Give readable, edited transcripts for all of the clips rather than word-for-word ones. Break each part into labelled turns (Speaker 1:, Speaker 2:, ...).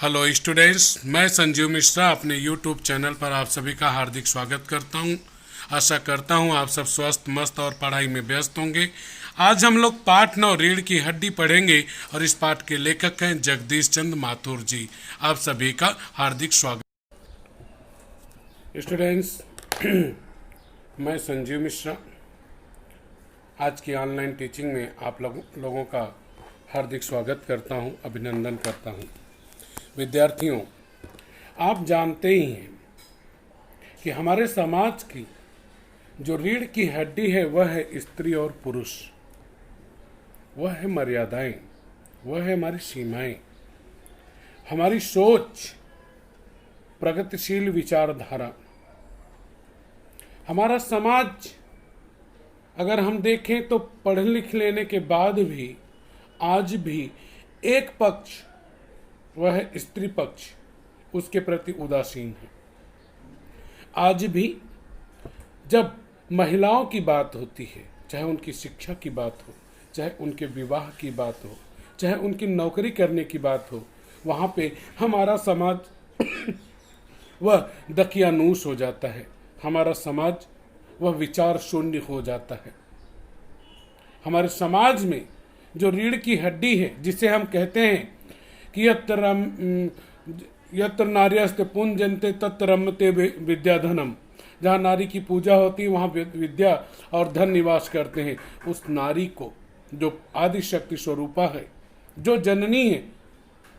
Speaker 1: Hello students, मैं संजीव मिश्रा अपने YouTube channel पर आप सभी का हार्दिक स्वागत करता हूं। आशा करता हूं आप सब स्वस्थ मस्त और पढ़ाई में व्यस्त होंगे। आज हम लोग पाठ 9 रीढ़ की हड्डी पढ़ेंगे और इस पाठ के लेखक हैं जगदीश चंद्र माथुर जी। आप सभी का हार्दिक स्वागत। स्टूडेंट्स, मैं संजीव मिश्रा आज की ऑनलाइन टीचिंग में आप लोगों का हार्दिक स्वागत करता हूं, अभिनंदन करता हूं। विद्यार्थियों, आप जानते ही हैं कि हमारे समाज की जो रीढ़ की हड्डी है वह है स्त्री और पुरुष, वह है मर्यादाएं, वह है हमारी सीमाएं, हमारी सोच, प्रगतिशील विचारधारा। हमारा समाज अगर हम देखें तो पढ़ लिख लेने के बाद भी आज भी एक पक्ष, वह है स्त्री पक्ष, उसके प्रति उदासीन है। आज भी जब महिलाओं की बात होती है, चाहे उनकी शिक्षा की बात हो, चाहे उनके विवाह की बात हो, चाहे उनकी नौकरी करने की बात हो, वहाँ पे हमारा समाज वह दकियानूस हो जाता है, हमारा समाज वह विचार शून्य हो जाता है। हमारे समाज में जो रीढ़ की हड्डी है, जिसे हम कहते हैं कि यत्र नार्यस्ते पुंजन्ते तत्र रमते विद्याधनम, जहाँ नारी की पूजा होती है वहाँ विद्या और धन निवास करते हैं। उस नारी को जो आदि शक्ति स्वरूपा है, जो जननी है,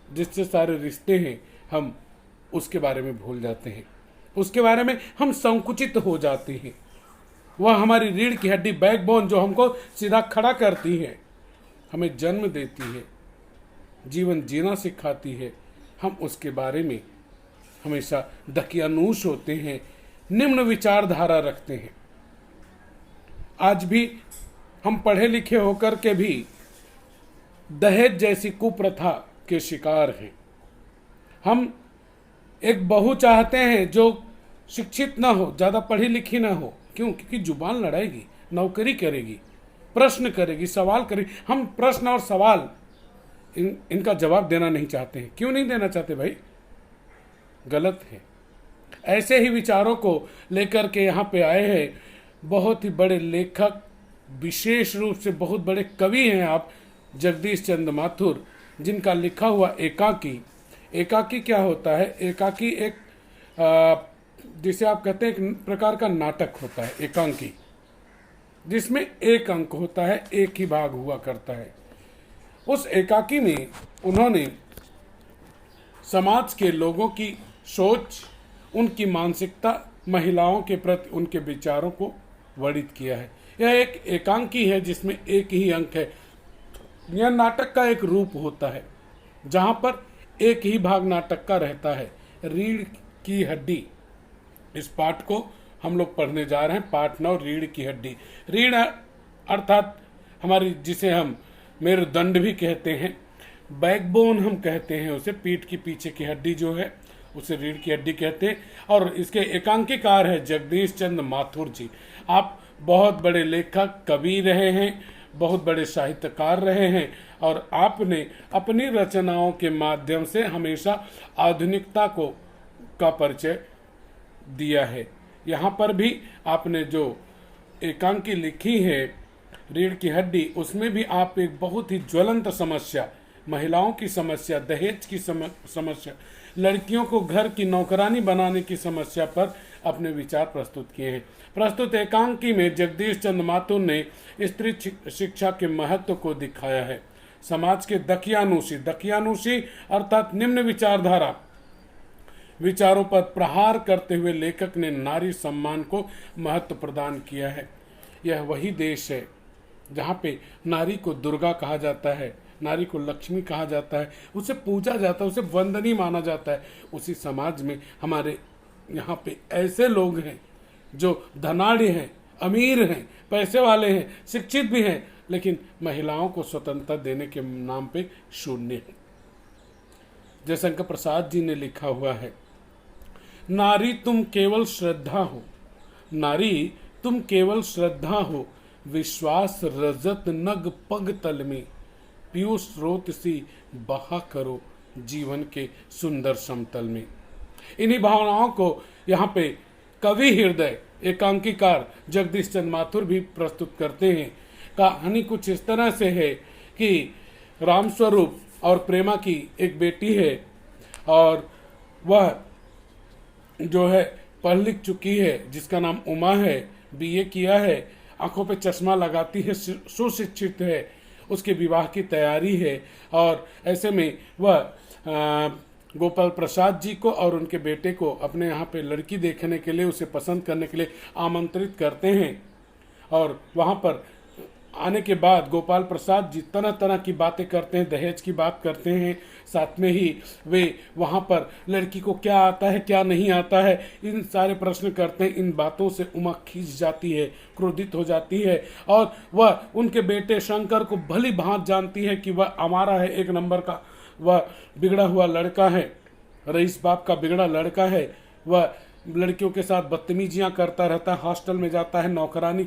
Speaker 1: जिससे सारे रिश्ते हैं, हम उसके बारे में भूल जाते हैं, उसके बारे में हम संकुचित हो जाते हैं। वह हमारी रीढ़ की हड्डी, बैकबोन, जो हमको सीधा खड़ा करती है, हमें जन्म देती है, जीवन जीना सिखाती है, हम उसके बारे में हमेशा दकियानूस होते हैं, निम्न विचारधारा रखते हैं। आज भी हम पढ़े लिखे होकर के भी दहेज जैसी कुप्रथा के शिकार हैं। हम एक बहू चाहते हैं जो शिक्षित ना हो, ज़्यादा पढ़ी लिखी ना हो। क्यों? क्योंकि जुबान लड़ाएगी, नौकरी करेगी, प्रश्न करेगी, सवाल करेगी। हम प्रश्न और सवाल इनका जवाब देना नहीं चाहते हैं। क्यों नहीं देना चाहते भाई? गलत है। ऐसे ही विचारों को लेकर के यहाँ पे आए हैं बहुत ही बड़े लेखक, विशेष रूप से बहुत बड़े कवि हैं आप, जगदीश चंद्र माथुर, जिनका लिखा हुआ एकाकी। एकाकी क्या होता है? एकाकी एक जिसे आप कहते हैं एक प्रकार का नाटक होता है, एकांकी, जिसमें एक अंक होता है, एक ही भाग हुआ करता है। उस एकाकी में उन्होंने समाज के लोगों की सोच, उनकी मानसिकता, महिलाओं के प्रति उनके विचारों को वर्णित किया है। यह एक एकांकी है जिसमें एक ही अंक है। यह नाटक का एक रूप होता है जहाँ पर एक ही भाग नाटक का रहता है। रीढ़ की हड्डी, इस पाठ को हम लोग पढ़ने जा रहे हैं। पाठ 9, रीढ़ की हड्डी। रीढ़ अर्थात हमारी, जिसे हम मेरुदंड भी कहते हैं, बैकबोन हम कहते हैं उसे, पीठ की पीछे की हड्डी जो है उसे रीढ़ की हड्डी कहते हैं। और इसके एकांकीकार है जगदीश चंद्र माथुर जी। आप बहुत बड़े लेखक, कवि रहे हैं, बहुत बड़े साहित्यकार रहे हैं, और आपने अपनी रचनाओं के माध्यम से हमेशा आधुनिकता का परिचय दिया है। यहाँ पर भी आपने जो एकांकी लिखी है रीढ़ की हड्डी, उसमें भी आप एक बहुत ही ज्वलंत समस्या, महिलाओं की समस्या, दहेज की समस्या, लड़कियों को घर की नौकरानी बनाने की समस्या पर अपने विचार प्रस्तुत किए हैं। प्रस्तुत एकांकी में जगदीश चंद्र माथुर ने स्त्री शिक्षा के महत्व को दिखाया है। समाज के दकियानूसी अर्थात निम्न विचारधारा विचारों पर प्रहार करते हुए लेखक ने नारी सम्मान को महत्व प्रदान किया है। यह वही देश है जहाँ पे नारी को दुर्गा कहा जाता है, नारी को लक्ष्मी कहा जाता है, उसे पूजा जाता है, उसे वंदनीय माना जाता है। उसी समाज में हमारे यहाँ पे ऐसे लोग हैं जो धनाढ़ हैं, अमीर हैं, पैसे वाले हैं, शिक्षित भी हैं, लेकिन महिलाओं को स्वतंत्रता देने के नाम पे शून्य है। जयशंकर प्रसाद जी ने लिखा हुआ है, नारी तुम केवल श्रद्धा हो, नारी तुम केवल श्रद्धा हो, विश्वास रजत नग पग तल में, पीयूष स्रोत सी बहा करो जीवन के सुंदर समतल में। इन्हीं भावनाओं को यहाँ पे कवि हृदय एकांकीकार जगदीश चंद्र माथुर भी प्रस्तुत करते हैं। कहानी कुछ इस तरह से है कि रामस्वरूप और प्रेमा की एक बेटी है और वह जो है पढ़ लिख चुकी है, जिसका नाम उमा है, बीए किया है, आंखों पे चश्मा लगाती है, सुशिक्षित है, उसके विवाह की तैयारी है। और ऐसे में वह गोपाल प्रसाद जी को और उनके बेटे को अपने यहाँ पे लड़की देखने के लिए, उसे पसंद करने के लिए आमंत्रित करते हैं। और वहाँ पर आने के बाद गोपाल प्रसाद जी तरह तरह की बातें करते हैं, दहेज की बात करते हैं, साथ में ही वे वहाँ पर लड़की को क्या आता है क्या नहीं आता है इन सारे प्रश्न करते हैं। इन बातों से उमा खींच जाती है, क्रोधित हो जाती है और वह उनके बेटे शंकर को भली भांति जानती है कि वह हमारा है, एक नंबर का वह बिगड़ा हुआ लड़का है, रईस बाप का बिगड़ा लड़का है। वह लड़कियों के साथ बदतमीजियां करता रहता है, हॉस्टल में जाता है, नौकरानी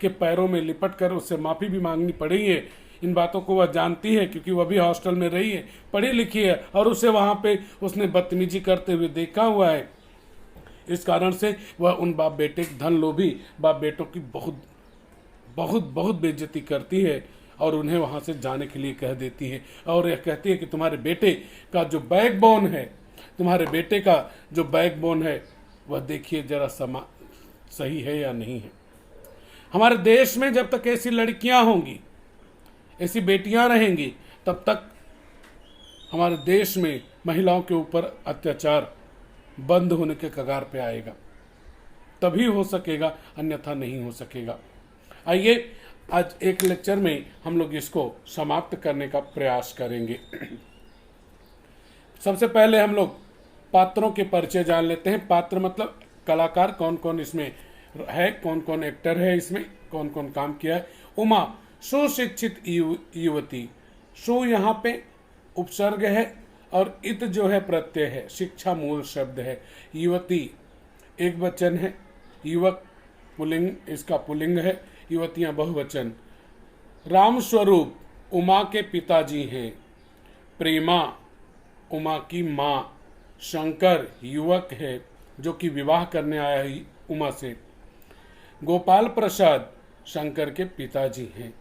Speaker 1: के पैरों में लिपट कर उससे माफ़ी भी मांगनी पड़ी है। इन बातों को वह जानती है क्योंकि वह भी हॉस्टल में रही है, पढ़ी लिखी है और उसे वहाँ पे उसने बदतमीजी करते हुए देखा हुआ है। इस कारण से वह उन बाप बेटे धन लोभी बाप बेटों की बहुत बहुत बहुत बेइज्जती करती है और उन्हें वहाँ से जाने के लिए कह देती है और यह कहती है कि तुम्हारे बेटे का जो बैकबोन है, तुम्हारे बेटे का जो बैकबोन है वह देखिए जरा सही है या नहीं है। हमारे देश में जब तक ऐसी लड़कियां होंगी, ऐसी बेटियां रहेंगी, तब तक हमारे देश में महिलाओं के ऊपर अत्याचार बंद होने के कगार पे आएगा, तभी हो सकेगा, अन्यथा नहीं हो सकेगा। आइए आज एक लेक्चर में हम लोग इसको समाप्त करने का प्रयास करेंगे। सबसे पहले हम लोग पात्रों के परिचय जान लेते हैं। पात्र मतलब कलाकार, कौन कौन इसमें है, कौन कौन एक्टर है, इसमें कौन कौन काम किया है। उमा सुशिक्षित युवती, सु यहाँ पे उपसर्ग है और इत जो है प्रत्यय है, शिक्षा मूल शब्द है। युवती एक वचन है, युवक पुल्लिंग, इसका पुल्लिंग है, युवतियां बहुवचन। रामस्वरूप उमा के पिताजी हैं। प्रेमा उमा की माँ। शंकर युवक है जो कि विवाह करने आया है उमा से। गोपाल प्रसाद शंकर के पिताजी हैं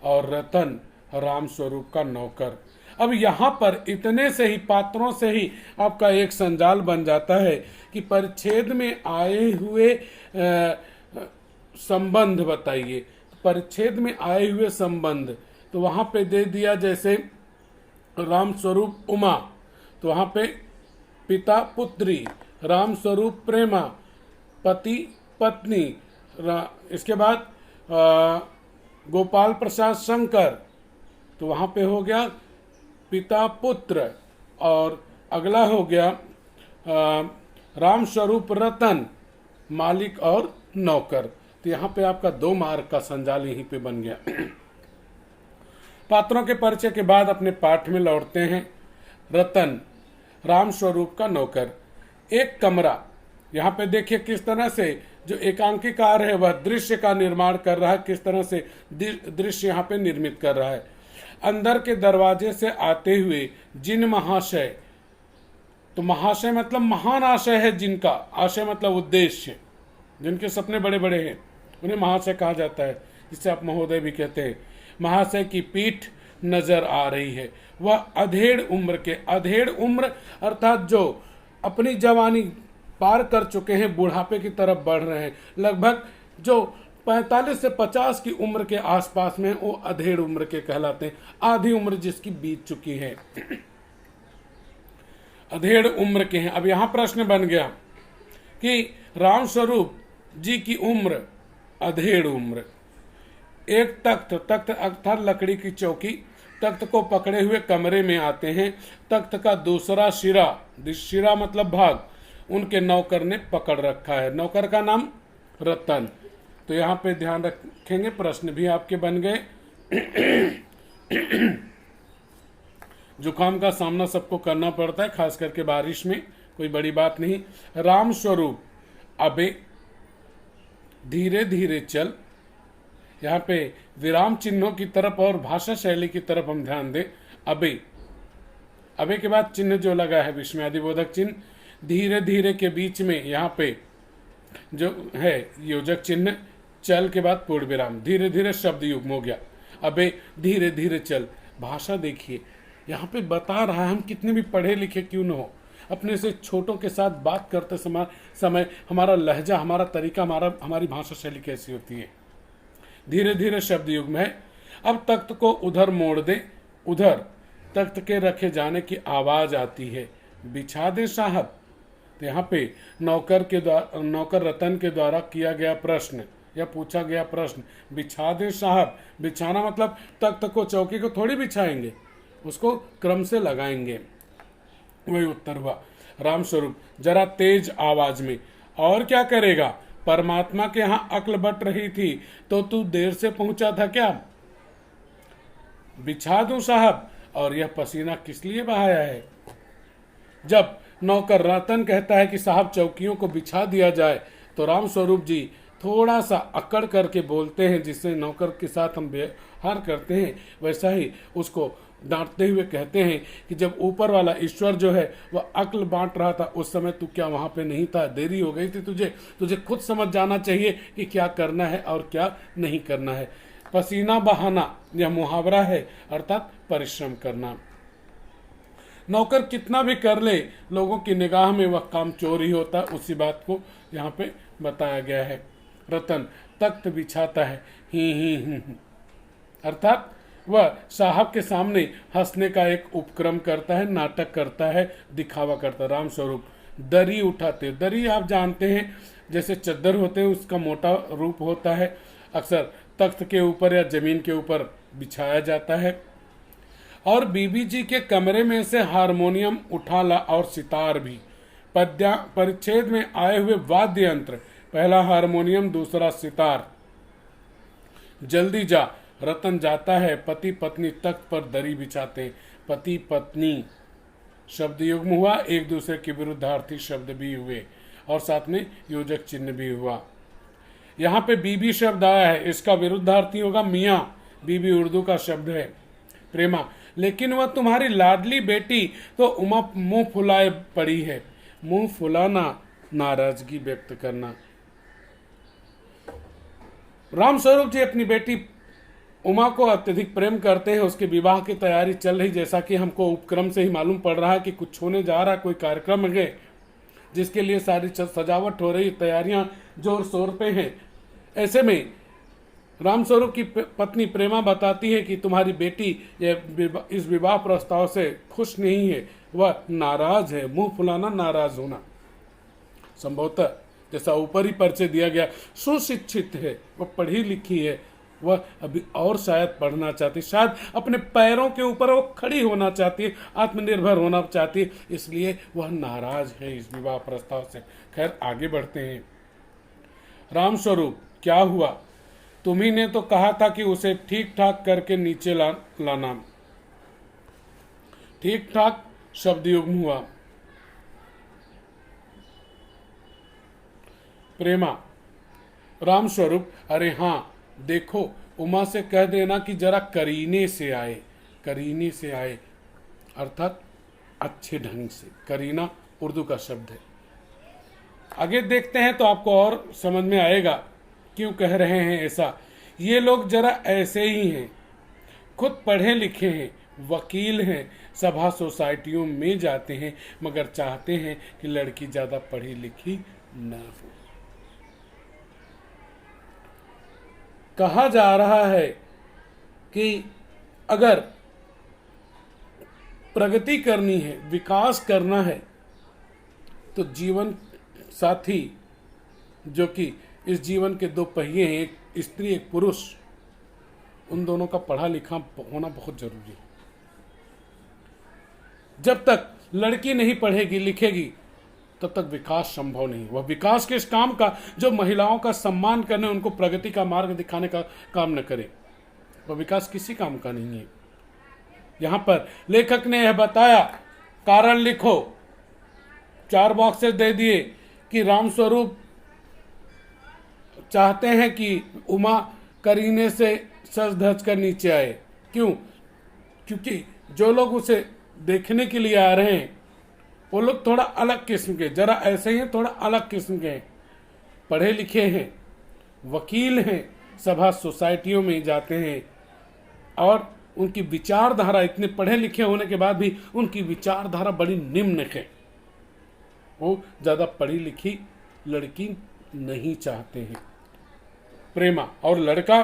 Speaker 1: और रतन रामस्वरूप का नौकर। अब यहाँ पर इतने से ही पात्रों से ही आपका एक संजाल बन जाता है कि परिच्छेद में आए हुए संबंध बताइए। परिच्छेद में आए हुए संबंध तो वहाँ पे दे दिया, जैसे रामस्वरूप उमा, तो वहाँ पे पिता पुत्री, रामस्वरूप प्रेमा, पति पत्नी, इसके बाद गोपाल प्रसाद शंकर, तो वहाँ पे हो गया पिता पुत्र, और अगला हो गया रामस्वरूप रतन, मालिक और नौकर। तो यहाँ पे आपका 2 मार्क का संजाल यहीं पे बन गया। पात्रों के परिचय के बाद अपने पाठ में लौटते हैं। रतन रामस्वरूप का नौकर। एक कमरा, यहाँ पे देखिए किस तरह से जो एकांकीकार है वह दृश्य का निर्माण कर रहा है, किस तरह से दृश्य यहाँ पे निर्मित कर रहा है। अंदर के दरवाजे से आते हुए जिन महाशय, तो महाशय मतलब महान आशय है जिनका, आशय मतलब उद्देश्य, जिनके सपने बड़े बड़े हैं उन्हें महाशय कहा जाता है, जिसे आप महोदय भी कहते हैं। महाशय की पीठ नजर आ रही है। वह अधेड़ उम्र के, अधेड़ उम्र अर्थात जो अपनी जवानी पार कर चुके हैं, बुढ़ापे की तरफ बढ़ रहे हैं, लगभग जो 45 से 50 की उम्र के आसपास में, वो अधेड़ उम्र के कहलाते हैं। आधी उम्र जिसकी बीत चुकी है, अधेड़ उम्र के हैं। अब यहाँ प्रश्न बन गया कि रामस्वरूप जी की उम्र अधेड़ उम्र। एक तख्त अर्थात लकड़ी की चौकी, तख्त को पकड़े हुए कमरे में आते हैं। तख्त का दूसरा शिरा मतलब भाग उनके नौकर ने पकड़ रखा है। नौकर का नाम रतन। तो यहाँ पे ध्यान रखेंगे, प्रश्न भी आपके बन गए। जुकाम का सामना सबको करना पड़ता है, खास करके बारिश में, कोई बड़ी बात नहीं। रामस्वरूप अबे धीरे धीरे चल, यहाँ पे विराम चिन्हों की तरफ और भाषा शैली की तरफ हम ध्यान दें। अबे अबे के बाद चिन्ह जो लगा है विस्मयादिबोधक चिन्ह, धीरे धीरे के बीच में यहाँ पे जो है योजक चिन्ह, चल के बाद पूर्ण विराम, धीरे धीरे शब्द युग्म हो गया। अबे धीरे धीरे चल, भाषा देखिए यहाँ पे बता रहा है, हम कितने भी पढ़े लिखे क्यों न हो, अपने से छोटों के साथ बात करते समय हमारा लहजा, हमारा तरीका, हमारी भाषा शैली कैसी होती है। धीरे धीरे शब्द युग्म है। अब तख्त को उधर मोड़ दे, उधर तख्त के रखे जाने की आवाज आती है, बिछा दे साहब। तो यहाँ पे नौकर रतन के द्वारा किया गया प्रश्न या पूछा गया प्रश्न, बिछा दे साहब। बिछाना मतलब तख्त को, चौकी को थोड़ी बिछाएंगे, उसको क्रम से लगाएंगे। वही उत्तर हुआ। राम स्वरूप जरा तेज आवाज में, और क्या करेगा, परमात्मा के यहाँ अक्ल बट रही थी तो तू देर से पहुंचा था क्या। बिछा दूं साहब, और यह पसीना किस लिए बहाया है। जब नौकर रतन कहता है कि साहब चौकियों को बिछा दिया जाए, तो राम स्वरूप जी थोड़ा सा अकड़ करके बोलते हैं, जिससे नौकर के साथ हम व्यवहार करते हैं वैसा ही उसको डांटते हुए कहते हैं कि जब ऊपर वाला ईश्वर जो है वह अक्ल बांट रहा था, उस समय तू क्या वहां पे नहीं था, देरी हो गई थी तुझे खुद समझ जाना चाहिए कि क्या करना है और क्या नहीं करना है। पसीना बहाना यह मुहावरा है, अर्थात परिश्रम करना। नौकर कितना भी कर ले, लोगों की निगाह में वह काम चोर ही होता, उसी बात को यहाँ पे बताया गया है। रतन तख्त बिछाता है, ही अर्थात वह साहब के सामने हंसने का एक उपक्रम करता है, नाटक करता है, दिखावा करता है। राम स्वरूप दरी उठाते, दरी आप जानते हैं जैसे चद्दर होते हैं, उसका मोटा रूप होता है, अक्सर तख्त के ऊपर या जमीन के ऊपर बिछाया जाता है। और बीबी जी के कमरे में से हारमोनियम उठा ला और सितार भी। परिच्छेद में आए हुए वाद्य यंत्र, पहला हारमोनियम, दूसरा सितार। जल्दी जा। रतन जाता है। पति पत्नी तख्त पर दरी बिछाते हैं। पति पत्नी शब्द युग्म हुआ, एक दूसरे के विरुद्धार्थी शब्द भी हुए और साथ में योजक चिन्ह भी हुआ। यहाँ पे बीबी शब्द आया है, इसका विरुद्धार्थी होगा मियाँ। बीबी उर्दू का शब्द है। प्रेमा, लेकिन वह तुम्हारी लाडली बेटी तो उमा मुंह फुलाए पड़ी है। मुंह फुलाना, नाराजगी व्यक्त करना। राम स्वरूप जी अपनी बेटी उमा को अत्यधिक प्रेम करते हैं। उसके विवाह की तैयारी चल रही, जैसा कि हमको उपक्रम से ही मालूम पड़ रहा है कि कुछ होने जा रहा है, कोई कार्यक्रम है जिसके लिए सारी सजावट हो रही, तैयारियां जोर शोर पे हैं। ऐसे में राम स्वरूप की पत्नी प्रेमा बताती है कि तुम्हारी बेटी इस विवाह प्रस्ताव से खुश नहीं है, वह नाराज है। मुंह फुलाना, नाराज होना। संभवतः जैसा ऊपर ही परिचय दिया गया, सुशिक्षित है, वह पढ़ी लिखी है, वह अभी और शायद पढ़ना चाहती, शायद अपने पैरों के ऊपर वो खड़ी होना चाहती है, आत्मनिर्भर होना चाहती है, इसलिए वह नाराज है इस विवाह प्रस्ताव से। खैर आगे बढ़ते हैं। राम स्वरूप, क्या हुआ? तुम्ही ने तो कहा था कि उसे ठीक ठाक करके नीचे लाना। ठीक ठाक शब्द युग्म हुआ। प्रेमा, राम स्वरूप, अरे हाँ, देखो उमा से कह देना कि जरा करीने से आए। करीने से आए अर्थात अच्छे ढंग से। करीना उर्दू का शब्द है। आगे देखते हैं तो आपको और समझ में आएगा क्यों कह रहे हैं ऐसा। ये लोग जरा ऐसे ही हैं, खुद पढ़े लिखे हैं, वकील हैं, सभा सोसाइटियों में जाते हैं, मगर चाहते हैं कि लड़की ज्यादा पढ़ी लिखी न हो। कहा जा रहा है कि अगर प्रगति करनी है, विकास करना है, तो जीवन साथी जो कि इस जीवन के दो पहिए हैं, एक स्त्री एक पुरुष, उन दोनों का पढ़ा लिखा होना बहुत जरूरी है। जब तक लड़की नहीं पढ़ेगी लिखेगी तब तक विकास संभव नहीं। वह विकास किस काम का जो महिलाओं का सम्मान करने, उनको प्रगति का मार्ग दिखाने का काम न करे, वह विकास किसी काम का नहीं है। यहां पर लेखक ने यह बताया, कारण लिखो। 4 बॉक्सेस दे दिए कि राम स्वरूप चाहते हैं कि उमा करीने से सज धज कर नीचे आए। क्यों? क्योंकि जो लोग उसे देखने के लिए आ रहे हैं वो लोग थोड़ा अलग किस्म के, जरा ऐसे ही हैं, थोड़ा अलग किस्म के हैं, पढ़े लिखे हैं, वकील हैं, सभा सोसाइटियों में जाते हैं और उनकी विचारधारा, इतने पढ़े लिखे होने के बाद भी उनकी विचारधारा बड़ी निम्न है। वो ज़्यादा पढ़ी लिखी लड़की नहीं चाहते हैं। प्रेमा और लड़का,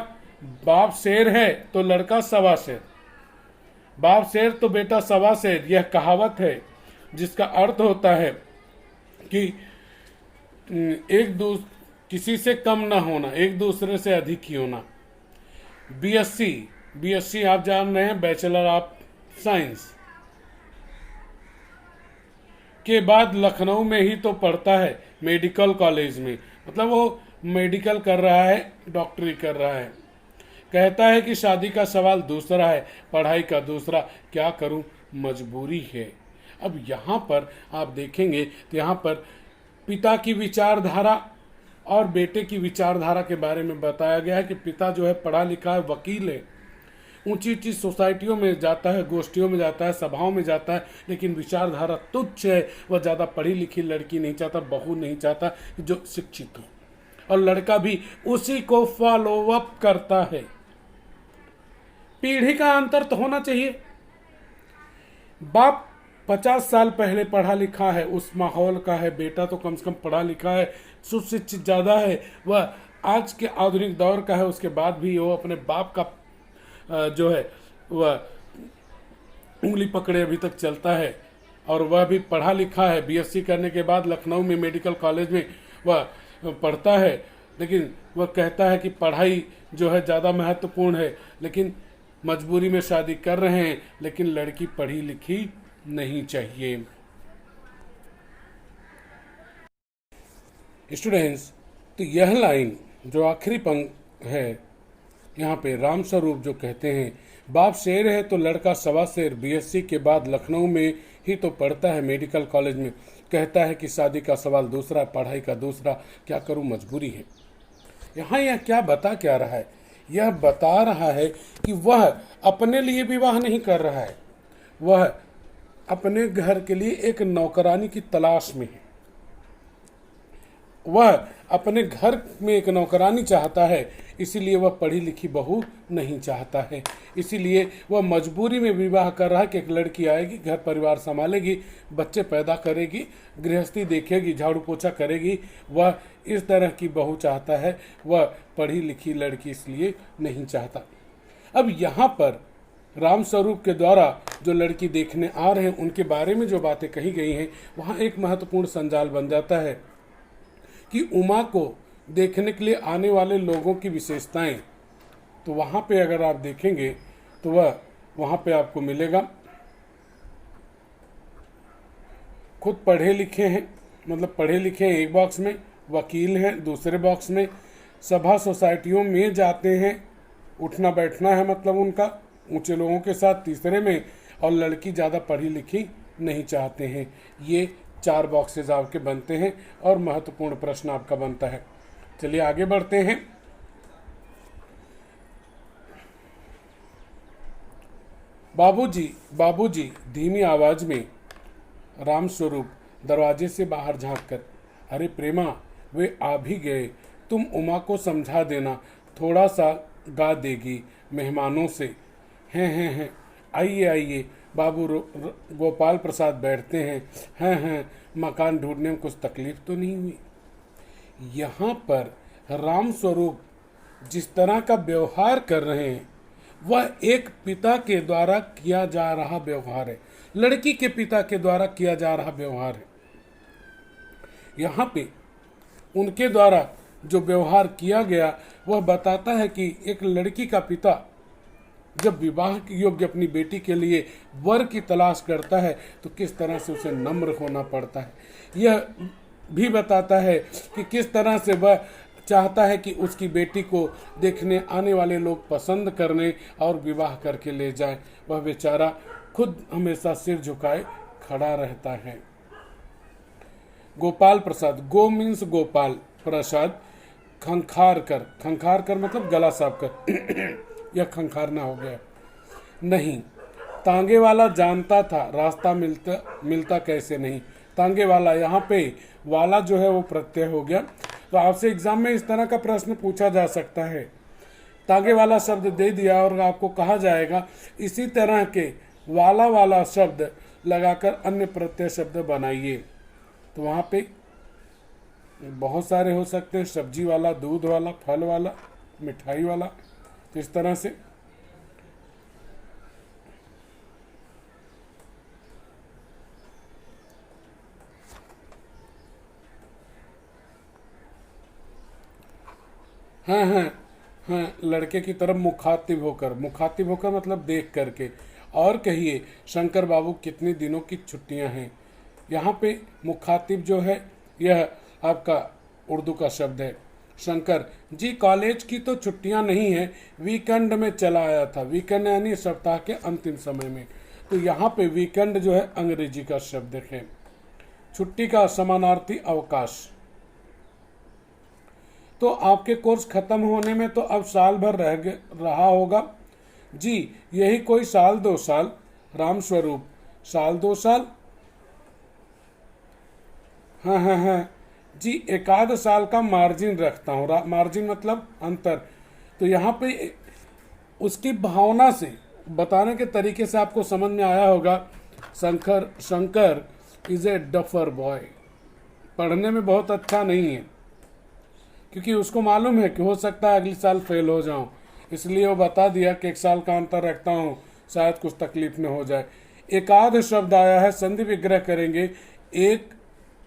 Speaker 1: बाप शेर है तो लड़का सवा शेर, बाप शेर तो बेटा सवा शेर, यह कहावत है जिसका अर्थ होता है कि किसी से कम ना होना, एक दूसरे से अधिक ही होना। बीएससी आप जान रहे हैं, बैचलर ऑफ साइंस के बाद लखनऊ में ही तो पढ़ता है, मेडिकल कॉलेज में, मतलब वो मेडिकल कर रहा है, डॉक्टरी कर रहा है। कहता है कि शादी का सवाल दूसरा है, पढ़ाई का दूसरा, क्या करूं, मजबूरी है। अब यहाँ पर आप देखेंगे तो यहाँ पर पिता की विचारधारा और बेटे की विचारधारा के बारे में बताया गया है कि पिता जो है पढ़ा लिखा है, वकील है, ऊंची ऊंची सोसाइटियों में जाता है, गोष्ठियों में जाता है, सभाओं में जाता है, लेकिन विचारधारा तुच्छ है। वह ज़्यादा पढ़ी लिखी लड़की नहीं चाहता, बहू नहीं चाहता जो शिक्षित हो, और लड़का भी उसी को फॉलो अप करता है। पीढ़ी का अंतर तो होना चाहिए। बाप 50 साल पहले पढ़ा लिखा है, उस माहौल का है, बेटा तो कम से कम पढ़ा लिखा है, सुशिक्षित ज़्यादा है, वह आज के आधुनिक दौर का है, उसके बाद भी वो अपने बाप का जो है वह उंगली पकड़े अभी तक चलता है। और वह भी पढ़ा लिखा है, बीएससी करने के बाद लखनऊ में मेडिकल कॉलेज में वह पढ़ता है, लेकिन वह कहता है कि पढ़ाई जो है ज़्यादा महत्वपूर्ण है, लेकिन मजबूरी में शादी कर रहे हैं, लेकिन लड़की पढ़ी लिखी नहीं चाहिए। स्टूडेंट्स, तो यह लाइन जो आखिरी पंक्ति है यहाँ पे, राम स्वरूप जो कहते हैं, बाप शेर है तो लड़का सवा शेर, बीएससी के बाद लखनऊ में ही तो पढ़ता है, मेडिकल कॉलेज में, कहता है कि शादी का सवाल दूसरा, पढ़ाई का दूसरा, क्या करूं, मजबूरी है। यहाँ यह क्या बता क्या रहा है? यह बता रहा है कि वह अपने लिए विवाह नहीं कर रहा है, वह अपने घर के लिए एक नौकरानी की तलाश में है। वह अपने घर में एक नौकरानी चाहता है, इसीलिए वह पढ़ी लिखी बहू नहीं चाहता है। इसीलिए वह मजबूरी में विवाह कर रहा है कि एक लड़की आएगी, घर परिवार संभालेगी, बच्चे पैदा करेगी, गृहस्थी देखेगी, झाड़ू पोछा करेगी, वह इस तरह की बहू चाहता है, वह पढ़ी लिखी लड़की इसलिए नहीं चाहता। अब यहाँ पर राम स्वरूप के द्वारा जो लड़की देखने आ रहे हैं उनके बारे में जो बातें कही गई हैं, वहाँ एक महत्वपूर्ण संजाल बन जाता है कि उमा को देखने के लिए आने वाले लोगों की विशेषताएं, तो वहाँ पे अगर आप देखेंगे तो वह वहाँ पे आपको मिलेगा, खुद पढ़े लिखे हैं, मतलब पढ़े लिखे हैं एक बॉक्स में, वकील हैं दूसरे बॉक्स में, सभा सोसाइटियों में जाते हैं, उठना बैठना है मतलब उनका ऊंचे लोगों के साथ तीसरे में, और लड़की ज़्यादा पढ़ी लिखी नहीं चाहते हैं। ये 4 बॉक्सेस आपके बनते हैं और महत्वपूर्ण प्रश्न आपका बनता है। चलिए आगे बढ़ते हैं। बाबूजी, बाबूजी, धीमी आवाज में राम स्वरूप दरवाजे से बाहर झांक कर, अरे प्रेमा, वे आ भी गए, तुम उमा को समझा देना, थोड़ा सा गा देगी मेहमानों से। हैं, आइए आइए। बाबू गोपाल प्रसाद बैठते हैं। हैं, मकान ढूंढने में कुछ तकलीफ तो नहीं हुई? यहाँ पर राम स्वरूप जिस तरह का व्यवहार कर रहे हैं वह एक पिता के द्वारा किया जा रहा व्यवहार है, लड़की के पिता के द्वारा किया जा रहा व्यवहार है। यहाँ पे उनके द्वारा जो व्यवहार किया गया वह बताता है कि एक लड़की का पिता जब विवाह योग्य अपनी बेटी के लिए वर की तलाश करता है तो किस तरह से उसे नम्र होना पड़ता है। यह भी बताता है कि किस तरह से वह चाहता है कि उसकी बेटी को देखने आने वाले लोग पसंद करने और विवाह करके ले जाए। वह बेचारा खुद हमेशा सिर झुकाए खड़ा रहता है। गोपाल प्रसाद, गो मीन्स गोपाल, प्रसाद खंखार कर मतलब गला साफ कर यह खंखारना हो गया। नहीं, तांगे वाला जानता था रास्ता मिलता मिलता कैसे नहीं। तांगे वाला, यहाँ पे वाला जो है वो प्रत्यय हो गया। तो आपसे एग्जाम में इस तरह का प्रश्न पूछा जा सकता है, तांगे वाला शब्द दे दिया और आपको कहा जाएगा इसी तरह के वाला वाला शब्द लगाकर अन्य प्रत्यय शब्द बनाइए। तो वहाँ पे बहुत सारे हो सकते हैं, सब्जी वाला, दूध वाला, फल वाला, मिठाई वाला। तो इस तरह से हाँ हाँ हाँ, लड़के की तरफ मुखातिब होकर, मुखातिब होकर मतलब देख करके। और कहिए शंकर बाबू कितने दिनों की छुट्टियां हैं। यहाँ पे मुखातिब जो है यह आपका उर्दू का शब्द है। शंकर जी कॉलेज की तो छुट्टियां नहीं है, वीकेंड में चला आया था। वीकेंड यानी सप्ताह के अंतिम समय में। तो यहाँ पे वीकेंड जो है अंग्रेजी का शब्द है। छुट्टी का समानार्थी अवकाश। तो आपके कोर्स खत्म होने में तो अब साल भर रहा होगा जी, यही कोई साल 2 साल। राम स्वरूप साल 2 साल, हाँ हाँ हाँ जी, 1 साल का मार्जिन रखता हूँ। मार्जिन मतलब अंतर। तो यहाँ पे उसकी भावना से बताने के तरीके से आपको समझ में आया होगा। Shankar is a duffer boy, पढ़ने में बहुत अच्छा नहीं है, क्योंकि उसको मालूम है कि हो सकता है अगले साल फेल हो जाऊं, इसलिए वो बता दिया कि 1 साल का अंतर रखता हूँ, शायद कुछ तकलीफ न हो जाए। एकाध शब्द आया है, संधि विग्रह करेंगे। 1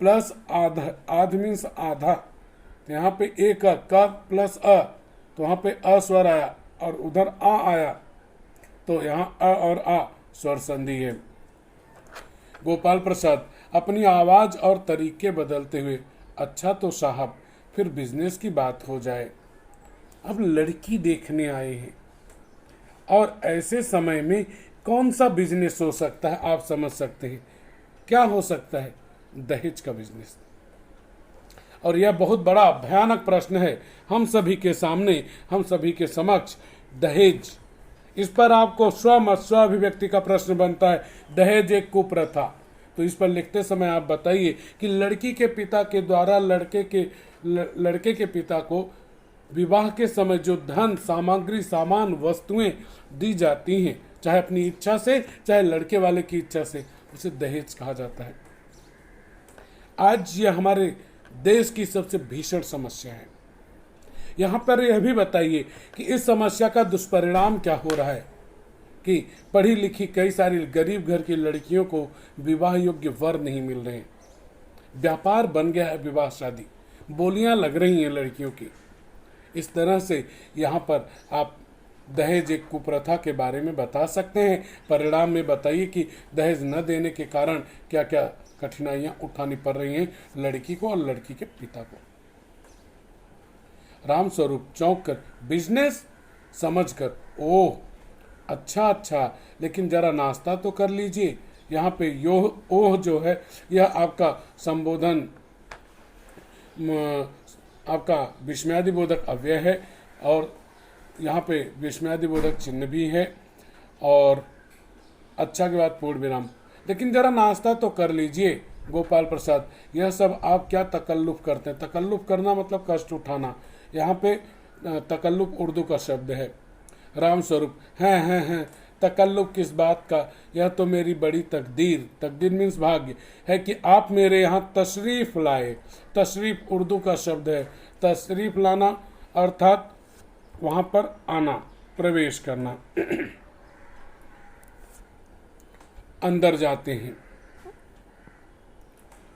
Speaker 1: प्लस आधा, आध मीन्स आधा। तो यहाँ पे एक क प्लस अ, तो वहाँ पे अ स्वर आया और उधर आ आया, तो यहाँ अ और आ स्वर संधि है। गोपाल प्रसाद अपनी आवाज और तरीके बदलते हुए, अच्छा तो साहब फिर बिजनेस की बात हो जाए। अब लड़की देखने आए हैं और ऐसे समय में कौन सा बिजनेस हो सकता है आप समझ सकते हैं। क्या हो सकता है? दहेज का बिजनेस। और यह बहुत बड़ा भयानक प्रश्न है हम सभी के सामने, हम सभी के समक्ष। दहेज, इस पर आपको स्व अभिव्यक्ति का प्रश्न बनता है। दहेज एक कुप्रथा। तो इस पर लिखते समय आप बताइए कि लड़की के पिता के द्वारा लड़के के पिता को विवाह के समय जो धन सामग्री सामान वस्तुएं दी जाती हैं, चाहे अपनी इच्छा से चाहे लड़के वाले की इच्छा से, उसे दहेज कहा जाता है। आज ये हमारे देश की सबसे भीषण समस्या है। यहाँ पर यह भी बताइए कि इस समस्या का दुष्परिणाम क्या हो रहा है कि पढ़ी लिखी कई सारी गरीब घर की लड़कियों को विवाह योग्य वर नहीं मिल रहे। व्यापार बन गया है विवाह शादी, बोलियां लग रही हैं लड़कियों की। इस तरह से यहाँ पर आप दहेज एक कुप्रथा के बारे में बता सकते हैं। परिणाम में बताइए कि दहेज न देने के कारण क्या क्या कठिनाइयां उठानी पड़ रही हैं लड़की को और लड़की के पिता को। राम स्वरूप चौंक कर, बिजनेस समझकर, ओह अच्छा, लेकिन जरा नाश्ता तो कर लीजिए। यहाँ पे ओह जो है यह आपका संबोधन, आपका विस्मयादिबोधक अव्यय है और यहाँ पे विस्मयादिबोधक चिन्ह भी है और अच्छा के बाद पूर्ण विराम। लेकिन जरा नाश्ता तो कर लीजिए। गोपाल प्रसाद, यह सब आप क्या तकल्लुफ करते हैं? तकल्लुफ करना मतलब कष्ट उठाना। यहाँ पे तकल्लुफ उर्दू का शब्द है। राम स्वरूप, हैं तकल्लुफ किस बात का? यह तो मेरी बड़ी तकदीर मीन्स भाग्य है कि आप मेरे यहाँ तशरीफ लाए। तशरीफ उर्दू का शब्द है। तशरीफ लाना अर्थात वहाँ पर आना, प्रवेश करना, अंदर जाते हैं।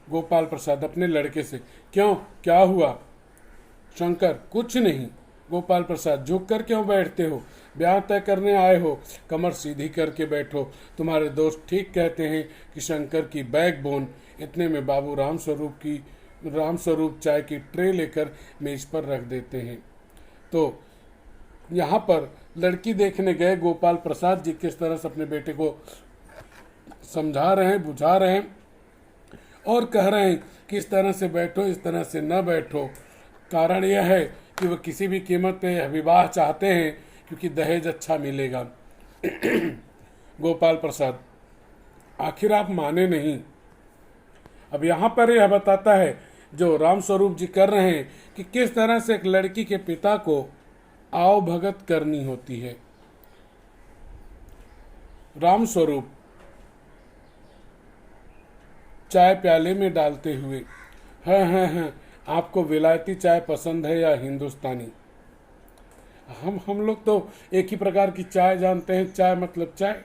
Speaker 1: गोपाल प्रसाद अपने लड़के से, क्यों, क्या हुआ? शंकर, कुछ नहीं। गोपाल प्रसाद, झुक कर क्यों बैठते हो? ब्याह तय करने आए हो, कमर सीधी करके बैठो। तुम्हारे दोस्त ठीक कहते हैं कि शंकर की बैकबोन। इतने में बाबू रामस्वरूप चाय की ट्रे लेकर मेज पर रख देते हैं। तो यहाँ पर लड़की देखने गए गोपाल प्रसाद जी किस तरह से अपने बेटे को समझा रहे हैं, बुझा रहे हैं और कह रहे हैं कि इस तरह से बैठो, इस तरह से न बैठो। कारण यह है कि वह किसी भी कीमत पे विवाह चाहते हैं क्योंकि दहेज अच्छा मिलेगा। गोपाल प्रसाद, आखिर आप माने नहीं। अब यहाँ पर यह बताता है जो राम स्वरूप जी कर रहे हैं कि किस तरह से एक लड़की के पिता को आव भगत करनी होती है। राम स्वरूप चाय प्याले में डालते हुए, हाँ, आपको विलायती चाय पसंद है या हिंदुस्तानी? हम लोग तो एक ही प्रकार की चाय जानते हैं, चाय मतलब चाय।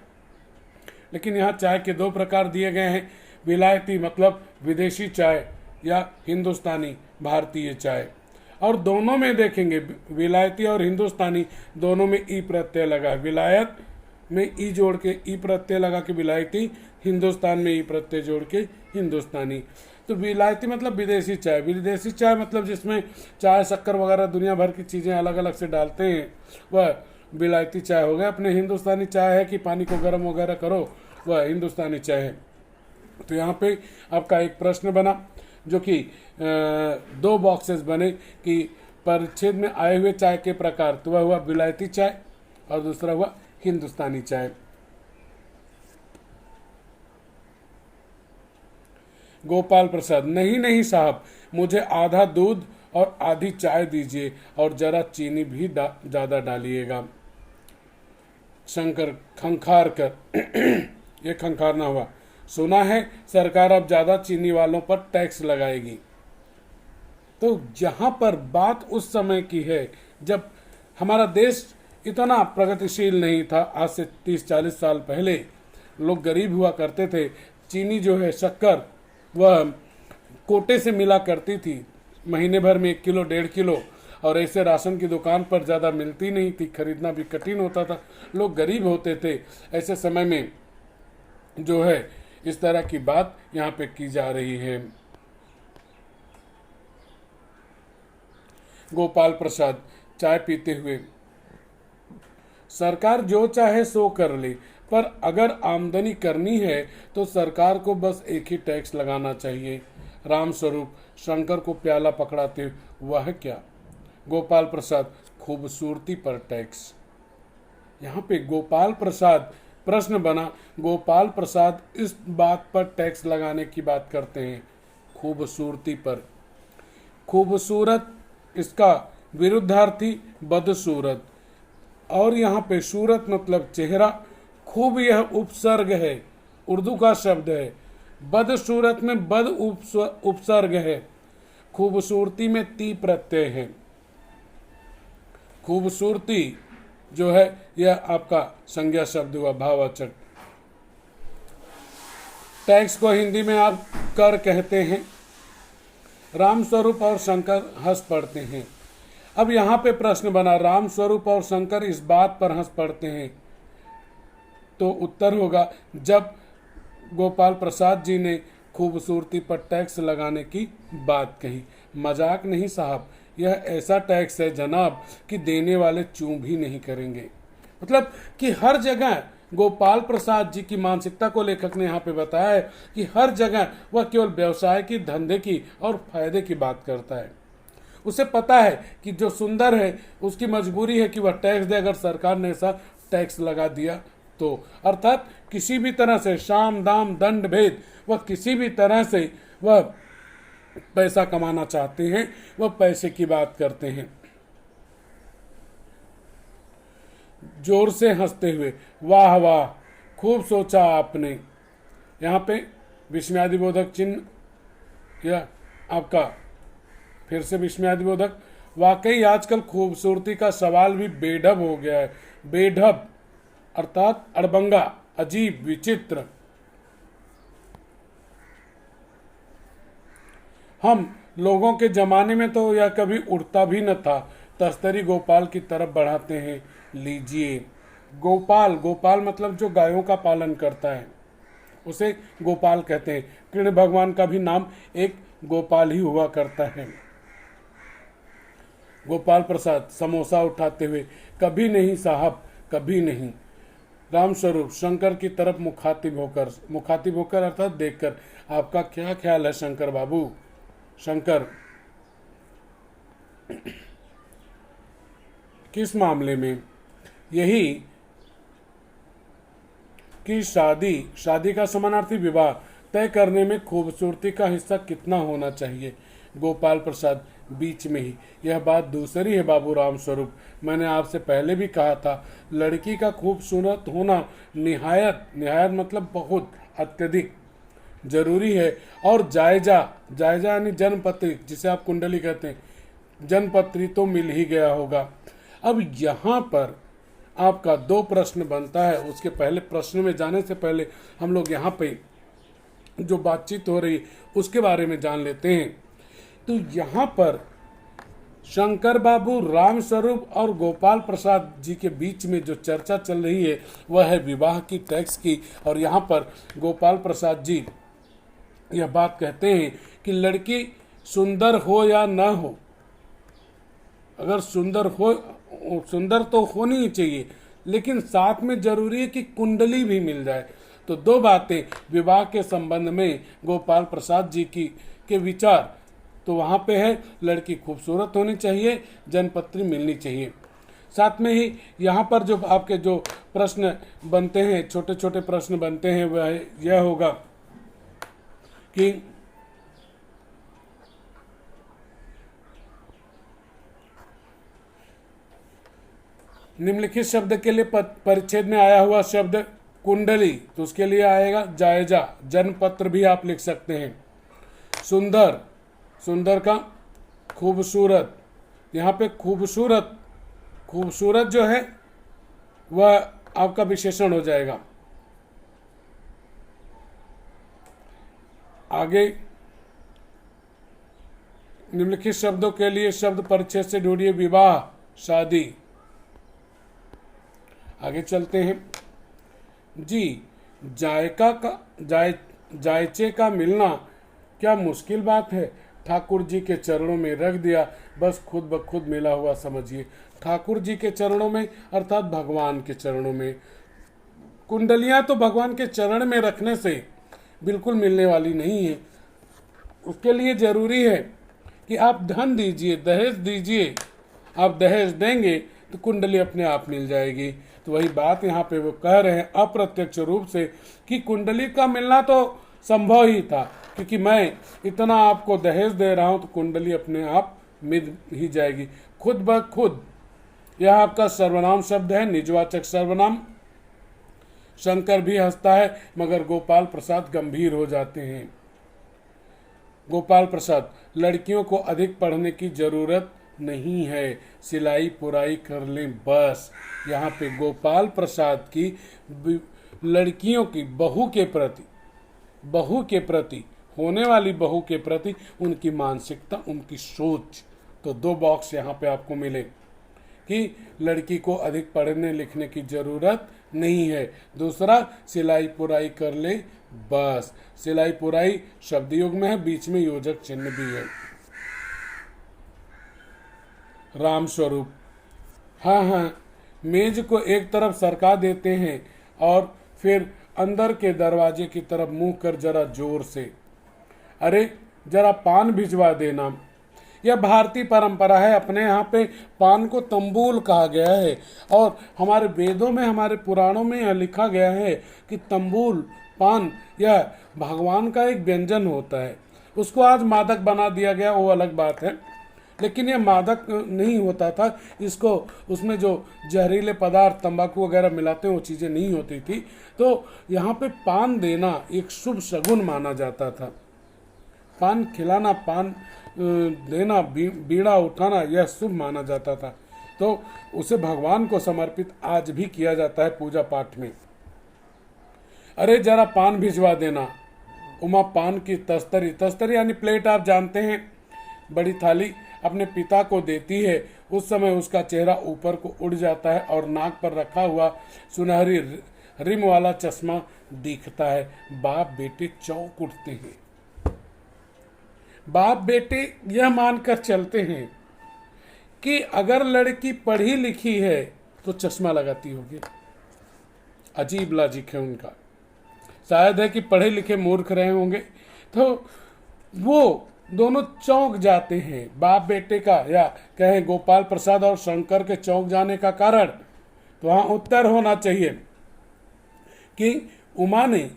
Speaker 1: लेकिन यहाँ चाय के दो प्रकार दिए गए हैं, विलायती मतलब विदेशी चाय या हिंदुस्तानी भारतीय चाय। और दोनों में देखेंगे, विलायती और हिंदुस्तानी दोनों में ई प्रत्यय लगा है। विलायत में ई जोड़ के ई प्रत्यय लगा के विलायती, हिंदुस्तान में ई प्रत्यय जोड़ के हिंदुस्तानी। तो विलायती मतलब विदेशी चाय, विदेशी चाय मतलब जिसमें चाय शक्कर वगैरह दुनिया भर की चीज़ें अलग अलग से डालते हैं, वह विलायती चाय हो गया। अपने हिंदुस्तानी चाय है कि पानी को गर्म वगैरह करो, वह हिंदुस्तानी चाय है। तो यहाँ पे आपका एक प्रश्न बना जो कि दो बॉक्सेस बने कि परिच्छेद में आए हुए चाय के प्रकार, तो वह हुआ विलायती चाय और दूसरा हुआ हिंदुस्तानी चाय। गोपाल प्रसाद, नहीं साहब, मुझे आधा दूध और आधी चाय दीजिए और जरा चीनी भी ज़्यादा डालिएगा। शंकर खंखार कर ये खंखारना हुआ, सुना है सरकार अब ज़्यादा चीनी वालों पर टैक्स लगाएगी। तो यहाँ पर बात उस समय की है जब हमारा देश इतना प्रगतिशील नहीं था। आज से 30-40 साल पहले लोग गरीब हुआ करते थे। चीनी जो है, शक्कर, वह कोटे से मिला करती थी, महीने भर में 1 किलो 1.5 किलो, और ऐसे राशन की दुकान पर ज़्यादा मिलती नहीं थी, खरीदना भी कठिन होता था, लोग गरीब होते थे। ऐसे समय में जो है इस तरह की बात यहाँ पे की जा रही है। गोपाल प्रसाद चाय पीते हुए, सरकार जो चाहे सो कर ले, पर अगर आमदनी करनी है तो सरकार को बस एक ही टैक्स लगाना चाहिए। राम स्वरूप शंकर को प्याला पकड़ाते हुए, वह क्या? गोपाल प्रसाद, खूबसूरती पर टैक्स। यहाँ पे गोपाल प्रसाद प्रश्न बना, गोपाल प्रसाद इस बात पर टैक्स लगाने की बात करते हैं, खूबसूरती पर। खूबसूरत इसका विरुद्धार्थी बदसूरत, और यहाँ पे सूरत मतलब चेहरा, खूब यह उपसर्ग है, उर्दू का शब्द है। बदसूरत में बद उपसर्ग है। खूबसूरती में ती प्रत्यय है। खूबसूरती जो है यह आपका संज्ञा शब्द हुआ, भाववाचक। टैक्स को हिंदी में आप कर कहते हैं। राम स्वरूप और शंकर हंस पड़ते हैं। अब यहाँ पे प्रश्न बना, राम स्वरूप और शंकर इस बात पर हंस पड़ते हैं, तो उत्तर होगा जब गोपाल प्रसाद जी ने खूबसूरती पर टैक्स लगाने की बात कही। मजाक नहीं साहब, यह ऐसा टैक्स है जनाब कि देने वाले चूं भी नहीं करेंगे। मतलब कि हर जगह गोपाल प्रसाद जी की मानसिकता को लेखक ने यहाँ पे बताया है कि हर जगह वह केवल व्यवसाय की, धंधे की और फायदे की बात करता है। उसे पता है कि जो सुंदर है उसकी मजबूरी है कि वह टैक्स दे। अगर सरकार ने ऐसा टैक्स लगा दिया तो, अर्थात किसी भी तरह से साम दाम दंड भेद, वह किसी भी तरह से वह पैसा कमाना चाहते हैं, वह पैसे की बात करते हैं। जोर से हंसते हुए, वाह वाह, खूब सोचा आपने। यहाँ पे विस्मयादिबोधक चिन्ह या आपका फिर से विस्मयादिबोधक। वाकई आजकल खूबसूरती का सवाल भी बेढब हो गया है। बेढब अर्थात अड़बंगा, अजीब, विचित्र। हम लोगों के जमाने में तो यह कभी उड़ता भी न था। तस्तरी गोपाल की तरफ बढ़ाते हैं, लीजिए। गोपाल, गोपाल मतलब जो गायों का पालन करता है उसे गोपाल कहते हैं। कृष्ण भगवान का भी नाम एक गोपाल ही हुआ करता है। गोपाल प्रसाद समोसा उठाते हुए, कभी नहीं साहब, कभी नहीं। राम स्वरूप शंकर की तरफ मुखातिब होकर अर्थात देखकर, आपका क्या ख्याल है शंकर बाबू? शंकर, किस मामले में? यही कि शादी का समानार्थी विवाह तय करने में खूबसूरती का हिस्सा कितना होना चाहिए? गोपाल प्रसाद, बीच में ही। यह बात दूसरी है बाबू राम स्वरूप, मैंने आपसे पहले भी कहा था, लड़की का खूबसूरत होना निहायत मतलब बहुत अत्यधिक जरूरी है और जायजा यानी जन्मपत्री, जिसे आप कुंडली कहते हैं, जन्मपत्री तो मिल ही गया होगा। अब यहाँ पर आपका दो प्रश्न बनता है। उसके पहले प्रश्न में जाने से पहले हम लोग यहाँ पे जो बातचीत हो रही उसके बारे में जान लेते हैं। तो यहाँ पर शंकर बाबू, राम स्वरूप और गोपाल प्रसाद जी के बीच में जो चर्चा चल रही है वह है विवाह की, टैक्स की। और यहाँ पर गोपाल प्रसाद जी यह बात कहते हैं कि लड़की सुंदर हो या न हो, अगर सुंदर तो होनी ही चाहिए, लेकिन साथ में जरूरी है कि कुंडली भी मिल जाए। तो दो बातें विवाह के संबंध में गोपाल प्रसाद जी के विचार तो वहाँ पे है, लड़की खूबसूरत होनी चाहिए, जन्मपत्री मिलनी चाहिए। साथ में ही यहाँ पर जो आपके जो प्रश्न बनते हैं, छोटे छोटे प्रश्न बनते हैं, वह यह होगा कि निम्नलिखित शब्द के लिए परिच्छेद में आया हुआ शब्द कुंडली, तो उसके लिए आएगा जायजा। जन्मपत्र भी आप लिख सकते हैं। सुंदर का खूबसूरत, यहाँ पे खूबसूरत जो है वह आपका विशेषण हो जाएगा। आगे निम्नलिखित शब्दों के लिए शब्द परिच्छेद से ढूंढिए। विवाह, शादी। आगे चलते हैं जी। जायचे का मिलना क्या मुश्किल बात है? ठाकुर जी के चरणों में रख दिया, बस खुद ब खुद मिला हुआ समझिए। ठाकुर जी के चरणों में अर्थात भगवान के चरणों में। कुंडलियां तो भगवान के चरण में रखने से बिल्कुल मिलने वाली नहीं है। उसके लिए जरूरी है कि आप धन दीजिए, दहेज दीजिए। आप दहेज देंगे तो कुंडली अपने आप मिल जाएगी। तो वही बात यहाँ पे वो कह रहे हैं अप्रत्यक्ष रूप से कि कुंडली का मिलना तो संभव ही था, क्योंकि मैं इतना आपको दहेज दे रहा हूं तो कुंडली अपने आप मिल ही जाएगी खुद ब खुद। यह आपका सर्वनाम शब्द है, निजवाचक सर्वनाम। शंकर भी हंसता है मगर गोपाल प्रसाद गंभीर हो जाते हैं। गोपाल प्रसाद, लड़कियों को अधिक पढ़ने की जरूरत नहीं है, सिलाई पुराई कर लें बस। यहाँ पे गोपाल प्रसाद की लड़कियों की बहू के प्रति होने वाली बहू के प्रति उनकी मानसिकता, उनकी सोच, तो दो बॉक्स यहाँ पे आपको मिले कि लड़की को अधिक पढ़ने लिखने की जरूरत नहीं है। दूसरा, सिलाई पुराई कर ले बस। सिलाई पुराई शब्द योग में है, बीच में योजक चिन्ह भी है। राम स्वरूप, हाँ, मेज को एक तरफ सरका देते हैं और फिर अंदर के दरवाजे की तरफ मुंह कर जरा जोर से, अरे जरा पान भिजवा देना। यह भारतीय परंपरा है। अपने यहाँ पे पान को तंबूल कहा गया है और हमारे वेदों में, हमारे पुराणों में यह लिखा गया है कि तंबूल, पान, यह भगवान का एक व्यंजन होता है। उसको आज मादक बना दिया गया, वो अलग बात है, लेकिन यह मादक नहीं होता था। इसको उसमें जो जहरीले पदार्थ, तंबाकू वगैरह मिलाते हैं, वो चीज़ें नहीं होती थी। तो यहाँ पे पान देना एक शुभ शगुन माना जाता था। पान खिलाना, पान देना, बीड़ा उठाना, यह शुभ माना जाता था। तो उसे भगवान को समर्पित आज भी किया जाता है पूजा पाठ में। अरे जरा पान भिजवा देना। उमा पान की तस्तरी यानी प्लेट आप जानते हैं, बड़ी थाली अपने पिता को देती है। उस समय उसका चेहरा ऊपर को उड़ जाता है और नाक पर रखा हुआ सुनहरी रिम वाला चश्मा दिखता है। बाप बेटे चौंक उठते हैं। बाप बेटे यह मानकर चलते हैं कि अगर लड़की पढ़ी लिखी है तो चश्मा लगाती होगी। अजीब लॉजिक है उनका। शायद है कि पढ़े लिखे मूर्ख रहे होंगे। तो वो दोनों चौंक जाते हैं। बाप बेटे का, या कहें गोपाल प्रसाद और शंकर के चौंक जाने का कारण, तो वहां उत्तर होना चाहिए कि उमा ने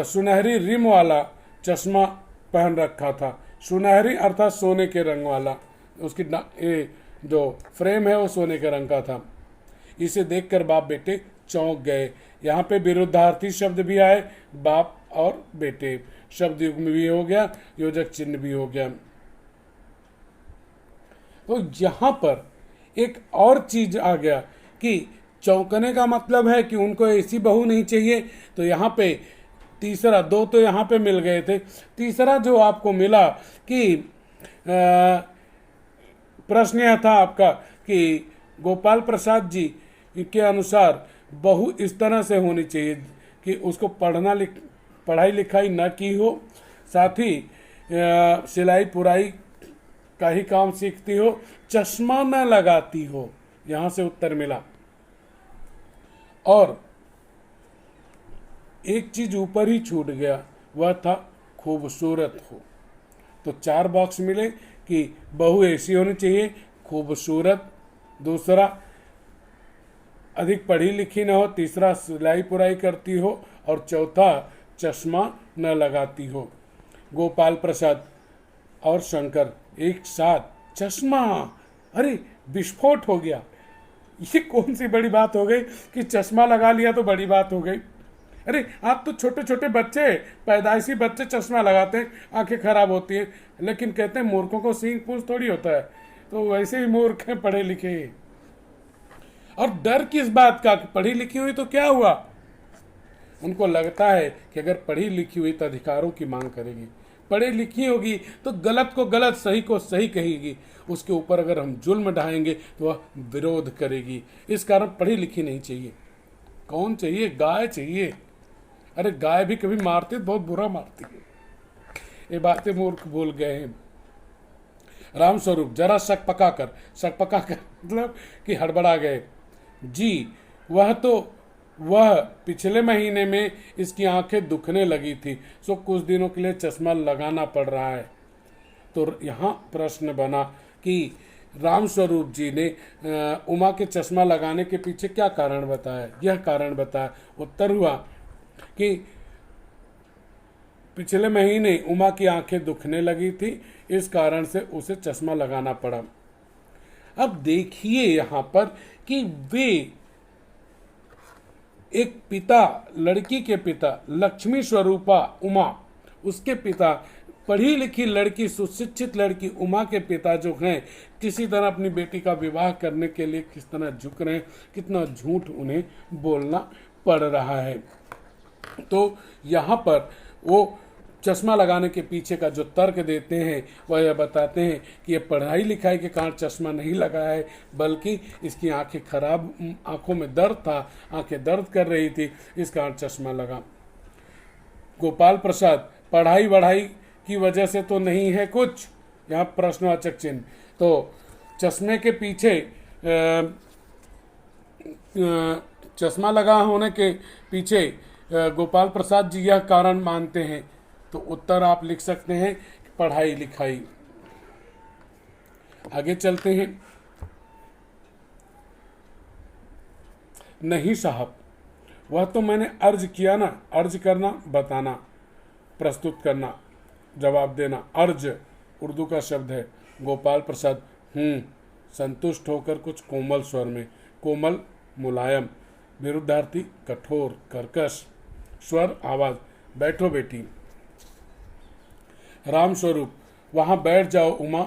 Speaker 1: सुनहरी रिम वाला चश्मा पहन रखा था। सुनहरी अर्थात सोने के रंग वाला, उसकी जो फ्रेम है वो सोने के रंग का था। इसे देखकर बाप बेटे चौंक गए। यहाँ पे विरुद्धार्थी शब्द भी आए, बाप और बेटे शब्द युग्म भी हो गया, योजक चिन्ह भी हो गया। तो यहाँ पर एक और चीज आ गया कि चौंकने का मतलब है कि उनको ऐसी बहू नहीं चाहिए। तो यहाँ पे तीसरा, दो तो यहाँ पे मिल गए थे, तीसरा जो आपको मिला कि प्रश्न यह था आपका कि गोपाल प्रसाद जी के अनुसार बहू इस तरह से होनी चाहिए कि उसको पढ़ाई लिखाई न की हो, साथ ही सिलाई पुराई का ही काम सीखती हो, चश्मा न लगाती हो। यहां से उत्तर मिला। और एक चीज ऊपर ही छूट गया, वह था खूबसूरत हो। तो 4 बॉक्स मिले कि बहू ऐसी होनी चाहिए, खूबसूरत, दूसरा अधिक पढ़ी लिखी न हो, तीसरा सिलाई पुराई करती हो, और चौथा चश्मा न लगाती हो। गोपाल प्रसाद और शंकर एक साथ चश्मा, अरे विस्फोट हो गया। ये कौन सी बड़ी बात हो गई कि चश्मा लगा लिया तो बड़ी बात हो गई। अरे आप तो छोटे छोटे बच्चे, पैदाइशी बच्चे चश्मा लगाते हैं, आंखें खराब होती हैं, लेकिन कहते हैं मूर्खों को सींग पूंछ थोड़ी होता है। तो वैसे ही मूर्ख हैं पढ़े लिखे। और डर किस बात का, पढ़ी लिखी हुई तो क्या हुआ। उनको लगता है कि अगर पढ़ी लिखी हुई तो अधिकारों की मांग करेगी, पढ़ी लिखी होगी तो गलत को गलत, सही को सही कहेगी, उसके ऊपर अगर हम जुल्म ढाएंगे तो वह विरोध करेगी। इस कारण पढ़ी लिखी नहीं चाहिए। कौन चाहिए? गाय चाहिए। अरे गाय भी कभी मारती, बहुत बुरा मारती है। ये बातें मूर्ख भूल गए हैं। राम स्वरूप जरा शक पका कर मतलब कि हड़बड़ा गए। जी वह पिछले महीने में इसकी आंखें दुखने लगी थी, सो कुछ दिनों के लिए चश्मा लगाना पड़ रहा है। तो यहाँ प्रश्न बना कि राम स्वरूप जी ने उमा के चश्मा लगाने के पीछे क्या कारण बताया। यह कारण बताया। उत्तर हुआ कि पिछले महीने उमा की आंखें दुखने लगी थी, इस कारण से उसे चश्मा लगाना पड़ा। अब देखिए यहाँ पर कि वे एक पिता, लड़की के पिता लक्ष्मी स्वरूपा उमा, उसके पिता पढ़ी लिखी लड़की, सुशिक्षित लड़की उमा के पिता जो हैं, किसी तरह अपनी बेटी का विवाह करने के लिए किस तरह झुक रहे हैं, कितना झूठ उन्हें बोलना पड़ रहा है। तो यहाँ पर वो चश्मा लगाने के पीछे का जो तर्क देते हैं वह यह बताते हैं कि ये पढ़ाई लिखाई के कारण चश्मा नहीं लगा है, बल्कि इसकी आंखें खराब, आंखों में दर्द था, आंखें दर्द कर रही थी, इस कारण चश्मा लगा। गोपाल प्रसाद पढ़ाई वढ़ाई की वजह से तो नहीं है कुछ, यहाँ प्रश्नवाचक चिन्ह। तो चश्मे के पीछे चश्मा लगा होने के पीछे गोपाल प्रसाद जी यह कारण मानते हैं। तो उत्तर आप लिख सकते हैं पढ़ाई लिखाई। आगे चलते हैं। नहीं साहब, वह तो मैंने अर्ज किया ना। अर्ज करना, बताना, प्रस्तुत करना, जवाब देना। अर्ज उर्दू का शब्द है। गोपाल प्रसाद संतुष्ट होकर कुछ कोमल स्वर में। कोमल मुलायम, विरुद्धार्थी कठोर कर्कश, स्वर आवाज। बैठो बेटी। राम स्वरूप वहां बैठ जाओ उमा।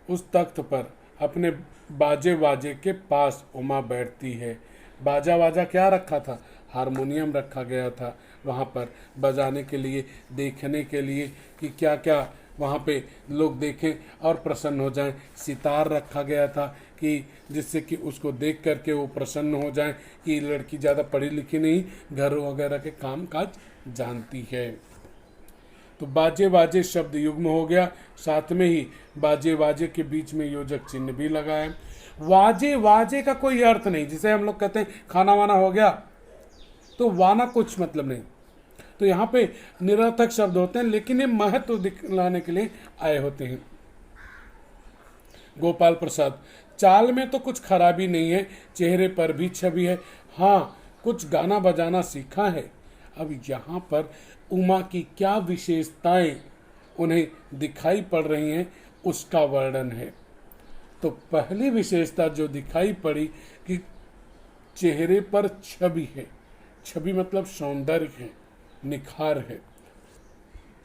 Speaker 1: उस तख्त पर अपने बाजे वाजे के पास उमा बैठती है। बाजा वाजा क्या रखा था? हारमोनियम रखा गया था वहाँ पर बजाने के लिए, देखने के लिए कि क्या क्या वहाँ पे लोग देखें और प्रसन्न हो जाएं। सितार रखा गया था कि जिससे कि उसको देख करके वो प्रसन्न हो जाएं कि लड़की ज़्यादा पढ़ी लिखी नहीं, घर वगैरह के काम काज जानती है। तो बाजे वाजे शब्द युग्म हो गया, साथ में ही बाजे वाजे के बीच में योजक चिन्ह भी लगा है। वाजे वाजे का कोई अर्थ नहीं, जिसे हम लोग कहते हैं खाना वाना हो गया, तो वाना कुछ मतलब नहीं। तो यहाँ पे निरर्थक शब्द होते हैं, लेकिन ये महत्व दिखलाने के लिए आए होते हैं। गोपाल प्रसाद चाल में तो कुछ खराबी नहीं है, चेहरे पर भी छवि है। हाँ, कुछ गाना बजाना सीखा है। अब यहाँ पर उमा की क्या विशेषताएं उन्हें दिखाई पड़ रही हैं उसका वर्णन है। तो पहली विशेषता जो दिखाई पड़ी कि चेहरे पर छवि है, छवि मतलब सौंदर्य है, निखार है।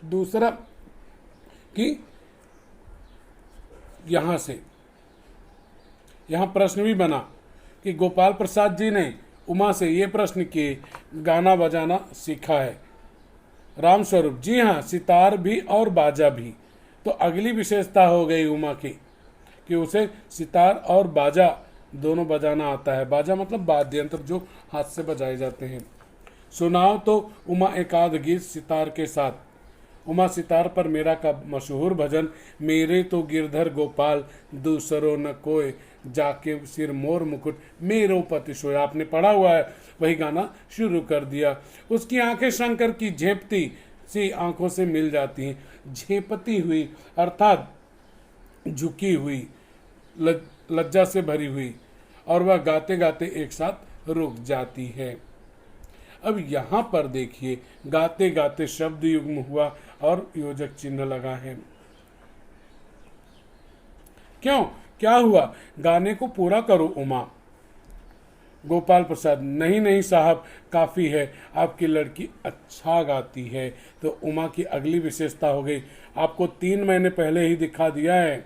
Speaker 1: दूसरा कि यहाँ प्रश्न भी बना कि गोपाल प्रसाद जी ने उमा से ये प्रश्न किए, गाना बजाना सीखा है? राम स्वरूप, जी हाँ, सितार भी और बाजा भी। तो अगली विशेषता हो गई उमा की कि उसे सितार और बाजा दोनों बजाना आता है। बाजा मतलब वाद्य यंत्र जो हाथ से बजाए जाते हैं। सुनाओ तो उमा एकाध गीत सितार के साथ। उमा सितार पर मेरा का मशहूर भजन, मेरे तो गिरधर गोपाल दूसरो न कोय, जाके सिर मोर मुकुट मेरो पति सोया। आपने पढ़ा हुआ है, वही गाना शुरू कर दिया। उसकी आंखें शंकर की झेपती सी आंखों से मिल जाती हैं। झेपती हुई अर्थात झुकी हुई, लज्जा से भरी हुई, और वह गाते गाते एक साथ रुक जाती है। अब यहाँ पर देखिए, गाते गाते शब्द युग्म हुआ और योजक चिन्ह लगा है। क्यों, क्या हुआ? गाने को पूरा करो उमा। गोपाल प्रसाद, नहीं नहीं साहब, काफी है, आपकी लड़की अच्छा गाती है। तो उमा की अगली विशेषता हो गई, आपको 3 महीने पहले ही दिखा दिया है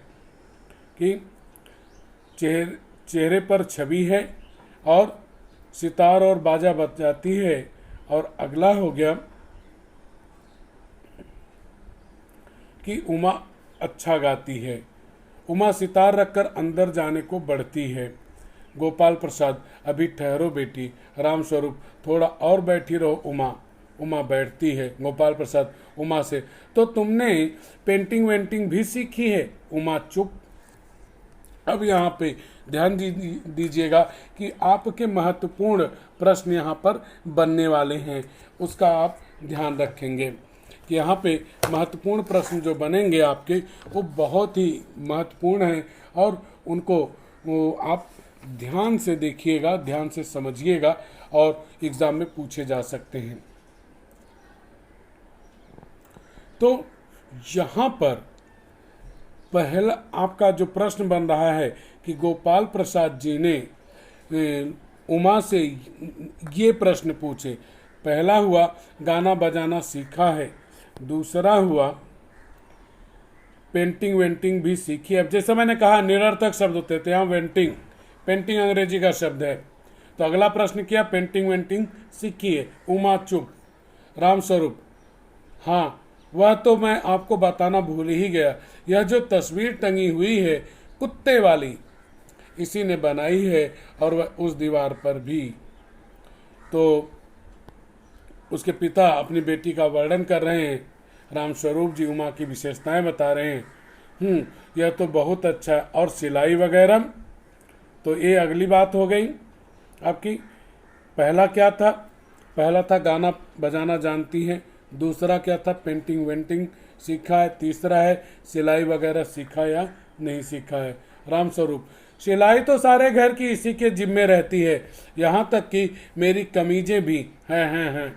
Speaker 1: कि चेहरे पर छवि है और सितार और बाजा बजाती है। और अगला हो गया कि उमा अच्छा गाती है। उमा सितार रखकर अंदर जाने को बढ़ती है। गोपाल प्रसाद, अभी ठहरो बेटी। राम स्वरूप, थोड़ा और बैठी रहो उमा। उमा बैठती है। गोपाल प्रसाद उमा से, तो तुमने पेंटिंग वेंटिंग भी सीखी है? उमा चुप। अब यहाँ पे ध्यान दीजिएगा कि आपके महत्वपूर्ण प्रश्न यहाँ पर बनने वाले हैं, उसका आप ध्यान रखेंगे कि यहाँ पे महत्वपूर्ण प्रश्न जो बनेंगे आपके, वो बहुत ही महत्वपूर्ण हैं और उनको आप ध्यान से देखिएगा, ध्यान से समझिएगा और एग्जाम में पूछे जा सकते हैं। तो यहाँ पर पहला आपका जो प्रश्न बन रहा है कि गोपाल प्रसाद जी ने उमा से ये प्रश्न पूछे। पहला हुआ गाना बजाना सीखा है, दूसरा हुआ पेंटिंग वेंटिंग भी सीखी है। अब जैसा मैंने कहा निरर्थक शब्द होते थे, यहाँ वेंटिंग, पेंटिंग अंग्रेजी का शब्द है। तो अगला प्रश्न किया, पेंटिंग वेंटिंग सीखी है? उमा चुप। राम स्वरूप, हाँ, वह तो मैं आपको बताना भूल ही गया, यह जो तस्वीर टंगी हुई है कुत्ते वाली, इसी ने बनाई है और वह उस दीवार पर भी। तो उसके पिता अपनी बेटी का वर्णन कर रहे हैं, राम स्वरूप जी उमा की विशेषताएं बता रहे हैं। यह तो बहुत अच्छा है। और सिलाई वगैरह, तो ये अगली बात हो गई आपकी। पहला क्या था? पहला था गाना बजाना जानती हैं, दूसरा क्या था? पेंटिंग वेंटिंग सीखा है, तीसरा है सिलाई वगैरह सीखा या नहीं सीखा है। राम स्वरूप, सिलाई तो सारे घर की इसी के जिम्मे रहती है, यहाँ तक कि मेरी कमीजें भी हैं।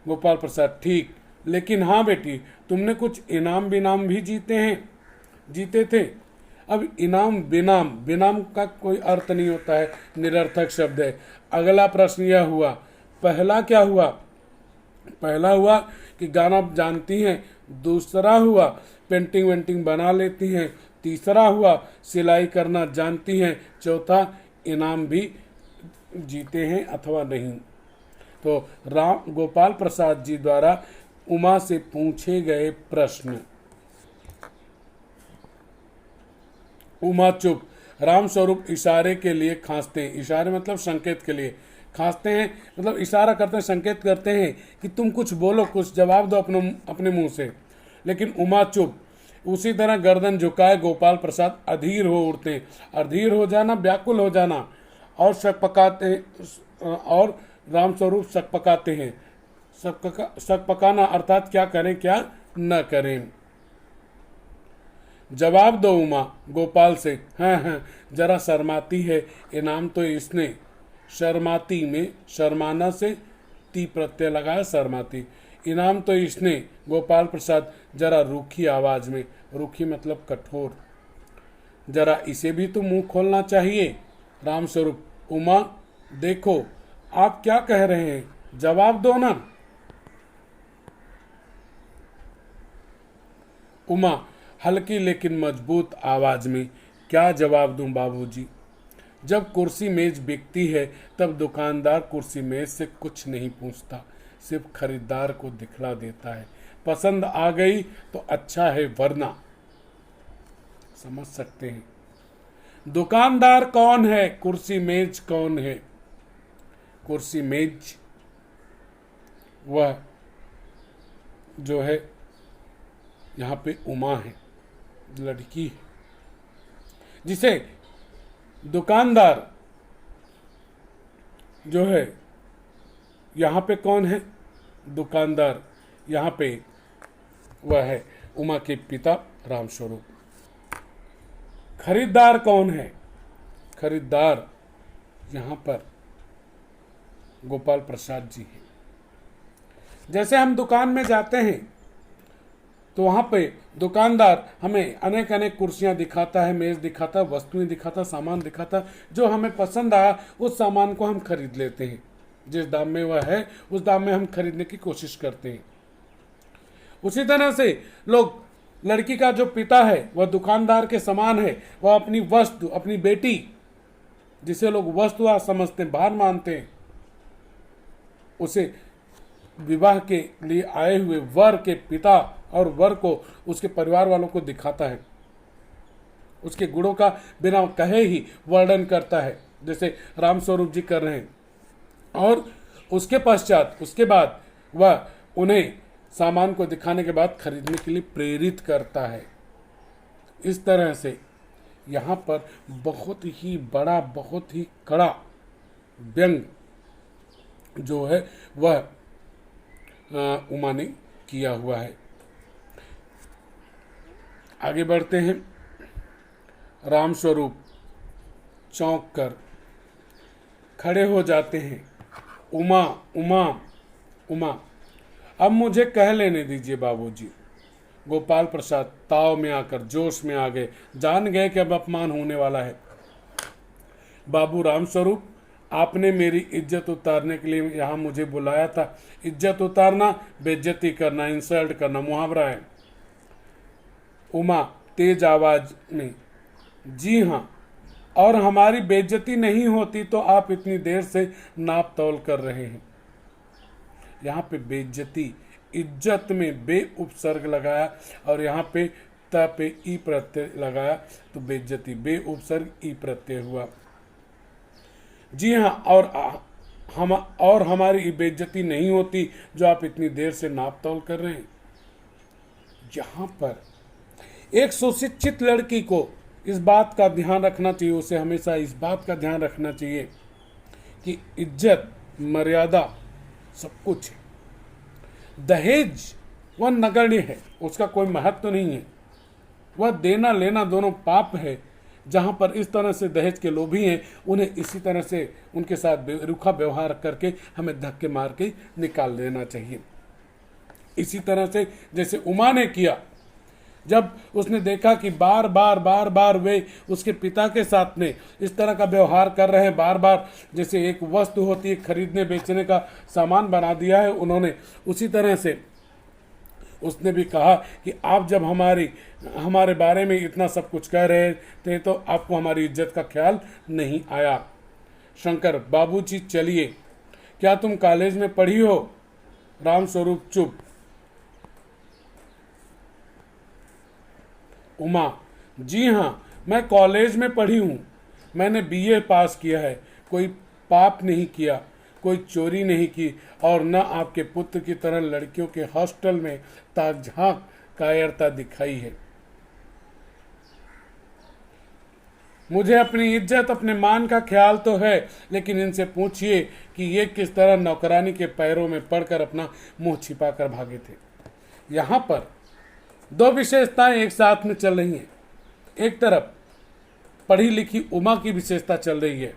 Speaker 1: गोपाल प्रसाद, ठीक, लेकिन हाँ बेटी, तुमने कुछ इनाम बिनाम भी जीते थे। अब इनाम बिनाम, बिनाम का कोई अर्थ नहीं होता है, निरर्थक शब्द है। अगला प्रश्न यह हुआ, पहला क्या हुआ? पहला हुआ कि गाना जानती हैं, दूसरा हुआ पेंटिंग वेंटिंग बना लेती हैं, तीसरा हुआ सिलाई करना जानती हैं, चौथा इनाम भी जीते हैं अथवा नहीं। तो राम गोपाल प्रसाद जी द्वारा उमा से पूछे गए प्रश्न। उमा चुप। राम स्वरूप इशारे के लिए खांसते हैं, इशारे मतलब संकेत के लिए खांसते हैं, मतलब इशारा करते हैं, संकेत करते हैं कि तुम कुछ बोलो, कुछ जवाब दो अपने मुंह से। लेकिन उमा चुप। उसी तरह गर्दन झुकाए गोपाल प्रसाद अधीर हो उठते हैं। अधीर हो जाना, व्याकुल हो जाना, और शक पकाते हैं, और राम स्वरूप शक पकाते हैं। शक पकाना अर्थात क्या करें क्या न करें। जवाब दो उमा गोपाल से। हाँ, जरा शर्माती है, इनाम तो इसने शर्माती में शर्माना से ती प्रत्यय लगाया, शर्माती। इनाम तो इसने गोपाल प्रसाद जरा रूखी आवाज में, रूखी मतलब कठोर, जरा इसे भी तो मुंह खोलना चाहिए। रामस्वरूप, उमा देखो आप क्या कह रहे हैं, जवाब दो ना। उमा हल्की लेकिन मजबूत आवाज में, क्या जवाब दूं बाबूजी। जब कुर्सी मेज बिकती है तब दुकानदार कुर्सी मेज से कुछ नहीं पूछता, सिर्फ खरीदार को दिखला देता है। पसंद आ गई तो अच्छा है, वरना समझ सकते हैं। दुकानदार कौन है, कुर्सी मेज कौन है। कुर्सी मेज वह जो है यहाँ पे उमा है, लड़की है, जिसे दुकानदार जो है यहाँ पे कौन है, दुकानदार यहाँ पे वह है उमा के पिता रामस्वरूप। खरीदार कौन है, खरीदार यहाँ पर गोपाल प्रसाद जी हैं। जैसे हम दुकान में जाते हैं तो वहाँ पे दुकानदार हमें अनेक अनेक कुर्सियाँ दिखाता है, मेज दिखाता, वस्तुएं दिखाता, सामान दिखाता, जो हमें पसंद आया उस सामान को हम खरीद लेते हैं। जिस दाम में वह है उस दाम में हम खरीदने की कोशिश करते हैं। उसी तरह से लोग, लड़की का जो पिता है वह दुकानदार के समान है। वह अपनी वस्तु, अपनी बेटी, जिसे लोग वस्तु समझते हैं, बाहर मानते हैं, उसे विवाह के लिए आए हुए वर के पिता और वर को, उसके परिवार वालों को दिखाता है, उसके गुणों का बिना कहे ही वर्णन करता है, जैसे रामस्वरूप जी कर रहे हैं। और उसके पश्चात, उसके बाद वह उन्हें सामान को दिखाने के बाद खरीदने के लिए प्रेरित करता है। इस तरह से यहाँ पर बहुत ही बड़ा, बहुत ही कड़ा व्यंग जो है वह उमा ने किया हुआ है। आगे बढ़ते हैं। रामस्वरूप चौंक कर खड़े हो जाते हैं। उमा उमा उमा, अब मुझे कह लेने दीजिए बाबूजी। गोपाल प्रसाद ताव में आकर जोश में आ गए, जान गए कि अब अपमान होने वाला है। बाबू रामस्वरूप, आपने मेरी इज्जत उतारने के लिए यहाँ मुझे बुलाया था। इज्जत उतारना बेइज्जती करना, इंसल्ट करना मुहावरा है। उमा तेज आवाज में, जी हाँ, और हमारी बेइज्जती नहीं होती तो आप इतनी देर से नाप तौल कर रहे हैं। यहाँ पे बेइज्जती, इज्जत में बे उपसर्ग लगाया और यहाँ पे त पे ई प्रत्यय लगाया तो बेइज्जती, बे उपसर्ग ई प्रत्यय हुआ। जी हाँ, और हमारी बेइज्जती नहीं होती जो आप इतनी देर से नाप तौल कर रहे हैं। यहाँ पर एक सुशिक्षित लड़की को इस बात का ध्यान रखना चाहिए, उसे हमेशा इस बात का ध्यान रखना चाहिए कि इज्जत, मर्यादा सब कुछ है। दहेज वह नगण्य है, उसका कोई महत्व नहीं है। वह देना लेना दोनों पाप है। जहाँ पर इस तरह से दहेज के लोभी हैं, उन्हें इसी तरह से उनके साथ रूखा व्यवहार करके हमें धक्के मार के निकाल देना चाहिए। इसी तरह से जैसे उमा ने किया, जब उसने देखा कि बार बार वे उसके पिता के साथ में इस तरह का व्यवहार कर रहे हैं, बार बार जैसे एक वस्तु होती है खरीदने बेचने का सामान बना दिया है उन्होंने, उसी तरह से उसने भी कहा कि आप जब हमारे बारे में इतना सब कुछ कह रहे थे तो आपको हमारी इज्जत का ख्याल नहीं आया। शंकर, बाबूजी चलिए, क्या तुम कॉलेज में पढ़ी हो। रामस्वरूप चुप। उमा, जी हाँ, मैं कॉलेज में पढ़ी हूँ, मैंने बीए पास किया है, कोई पाप नहीं किया, कोई चोरी नहीं की और न आपके पुत्र की तरह लड़कियों के हॉस्टल में ताक-झांक कायरता दिखाई है। मुझे अपनी इज्जत, अपने मान का ख्याल तो है, लेकिन इनसे पूछिए कि ये किस तरह नौकरानी के पैरों में पड़कर अपना मुंह छिपाकर भागे थे। यहाँ पर दो विशेषताएं एक साथ में चल रही हैं। एक तरफ पढ़ी लिखी उमा की विशेषता चल रही है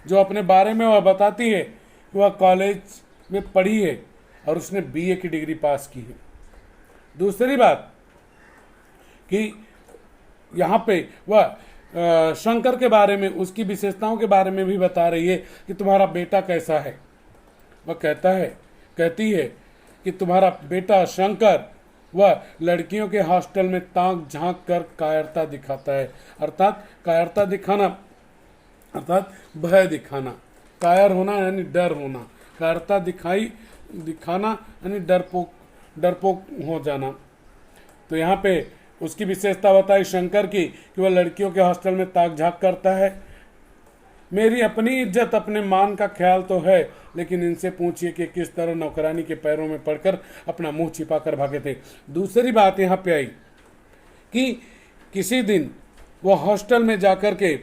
Speaker 1: जो अपने बारे में वह बताती है कि वह कॉलेज में पढ़ी है और उसने बीए की डिग्री पास की है। दूसरी बात कि यहाँ पे वह शंकर के बारे में, उसकी विशेषताओं के बारे में भी बता रही है कि तुम्हारा बेटा कैसा है। वह कहती है कि तुम्हारा बेटा शंकर वह लड़कियों के हॉस्टल में ताक झांक कर कायरता दिखाता है। अर्थात कायरता दिखाना अर्थात भय दिखाना, कायर होना यानी डर होना, कायरता दिखाना यानी डरपोक हो जाना। तो यहाँ पे उसकी विशेषता बताई शंकर की कि वह लड़कियों के हॉस्टल में ताक झांक करता है। मेरी अपनी इज्जत अपने मान का ख्याल तो है, लेकिन इनसे पूछिए कि किस तरह नौकरानी के पैरों में पड़कर अपना मुंह छिपाकर भागे थे। दूसरी बात यहाँ पे आई कि किसी दिन वो हॉस्टल में जाकर के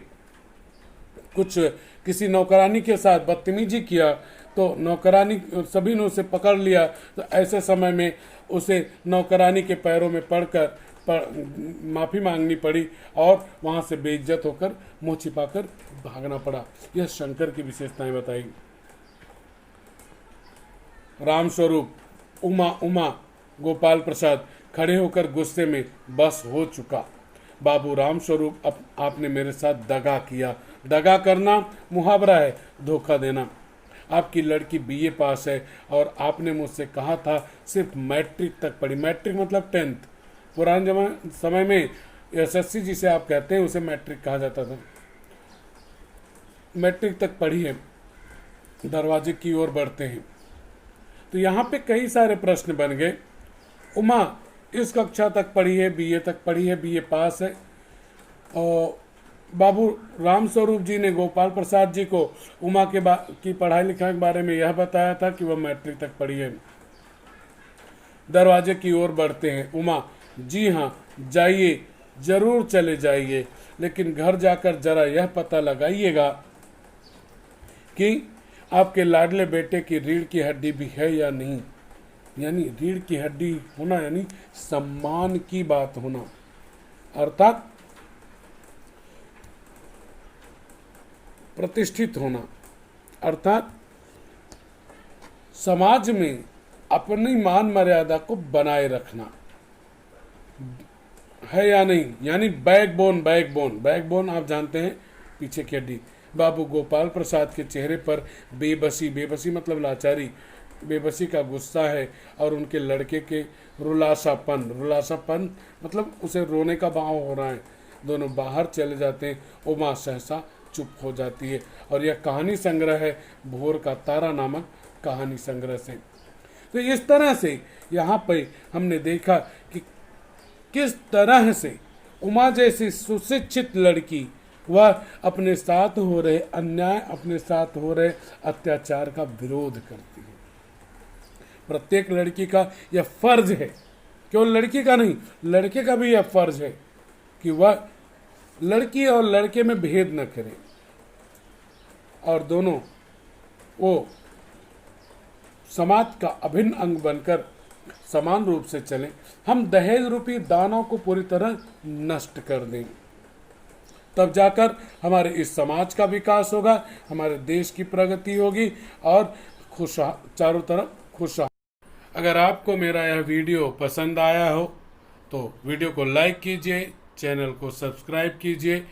Speaker 1: किसी नौकरानी के साथ बदतमीजी किया, तो नौकरानी सभी ने उसे पकड़ लिया। तो ऐसे समय में उसे नौकरानी के पैरों में पड़कर माफ़ी मांगनी पड़ी और वहाँ से बेइज्जत होकर मुंह छिपाकर भागना पड़ा। यह शंकर की विशेषताएं बताई। रामस्वरूप, उमा गोपाल प्रसाद खड़े होकर गुस्से में बस हो चुका। बाबू रामस्वरूप, आपने मेरे साथ दगा किया। दगा करना मुहावरा है, धोखा देना। आपकी लड़की बीए पास है और आपने मुझसे कहा था सिर्फ मैट्रिक तक पढ़ी। मैट्रिक मतलब 10th। पुराने समय में एसएससी जिसे आप कहते हैं उसे मैट्रिक कहा जाता था। मैट्रिक तक पढ़ी है। दरवाजे की ओर बढ़ते हैं तो यहाँ पे कई सारे प्रश्न बन गए। उमा इस कक्षा तक पढ़ी है, बीए तक पढ़ी है, बीए पास है। और बाबू रामस्वरूप जी ने गोपाल प्रसाद जी को उमा की पढ़ाई लिखाई के बारे में यह बताया था कि वह मैट्रिक तक पढ़ी है। दरवाजे की ओर बढ़ते हैं। उमा, जी हाँ जाइए, जरूर चले जाइए, लेकिन घर जाकर जरा यह पता लगाइएगा कि आपके लाडले बेटे की रीढ़ की हड्डी भी है या नहीं। यानी रीढ़ की हड्डी होना यानी सम्मान की बात होना, अर्थात प्रतिष्ठित होना, अर्थात समाज में अपनी मान मर्यादा को बनाए रखना है या नहीं। यानी बैकबोन आप जानते हैं, पीछे की हड्डी। बाबू गोपाल प्रसाद के चेहरे पर बेबसी मतलब लाचारी, बेबसी का गुस्सा है और उनके लड़के के रुलासापन मतलब उसे रोने का भाव हो रहा है। दोनों बाहर चले जाते हैं। उमा सहसा चुप हो जाती है और यह कहानी संग्रह है भोर का तारा नामक कहानी संग्रह से। तो इस तरह से यहाँ पे हमने देखा कि किस तरह से उमा जैसी सुशिक्षित लड़की वह अपने साथ हो रहे अन्याय, अपने साथ हो रहे अत्याचार का विरोध करती है। प्रत्येक लड़की का यह फर्ज है, केवल लड़की का नहीं, लड़के का भी यह फर्ज है कि वह लड़की और लड़के में भेद न करे और दोनों वो समाज का अभिन्न अंग बनकर समान रूप से चलें। हम दहेज रूपी दानों को पूरी तरह नष्ट कर दें, तब जाकर हमारे इस समाज का विकास होगा, हमारे देश की प्रगति होगी और चारों तरफ खुशहाल। अगर आपको मेरा यह वीडियो पसंद आया हो तो वीडियो को लाइक कीजिए, चैनल को सब्सक्राइब कीजिए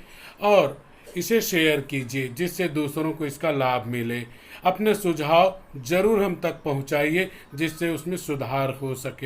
Speaker 1: और इसे शेयर कीजिए जिससे दूसरों को इसका लाभ मिले। अपने सुझाव जरूर हम तक पहुंचाइए जिससे उसमें सुधार हो सके।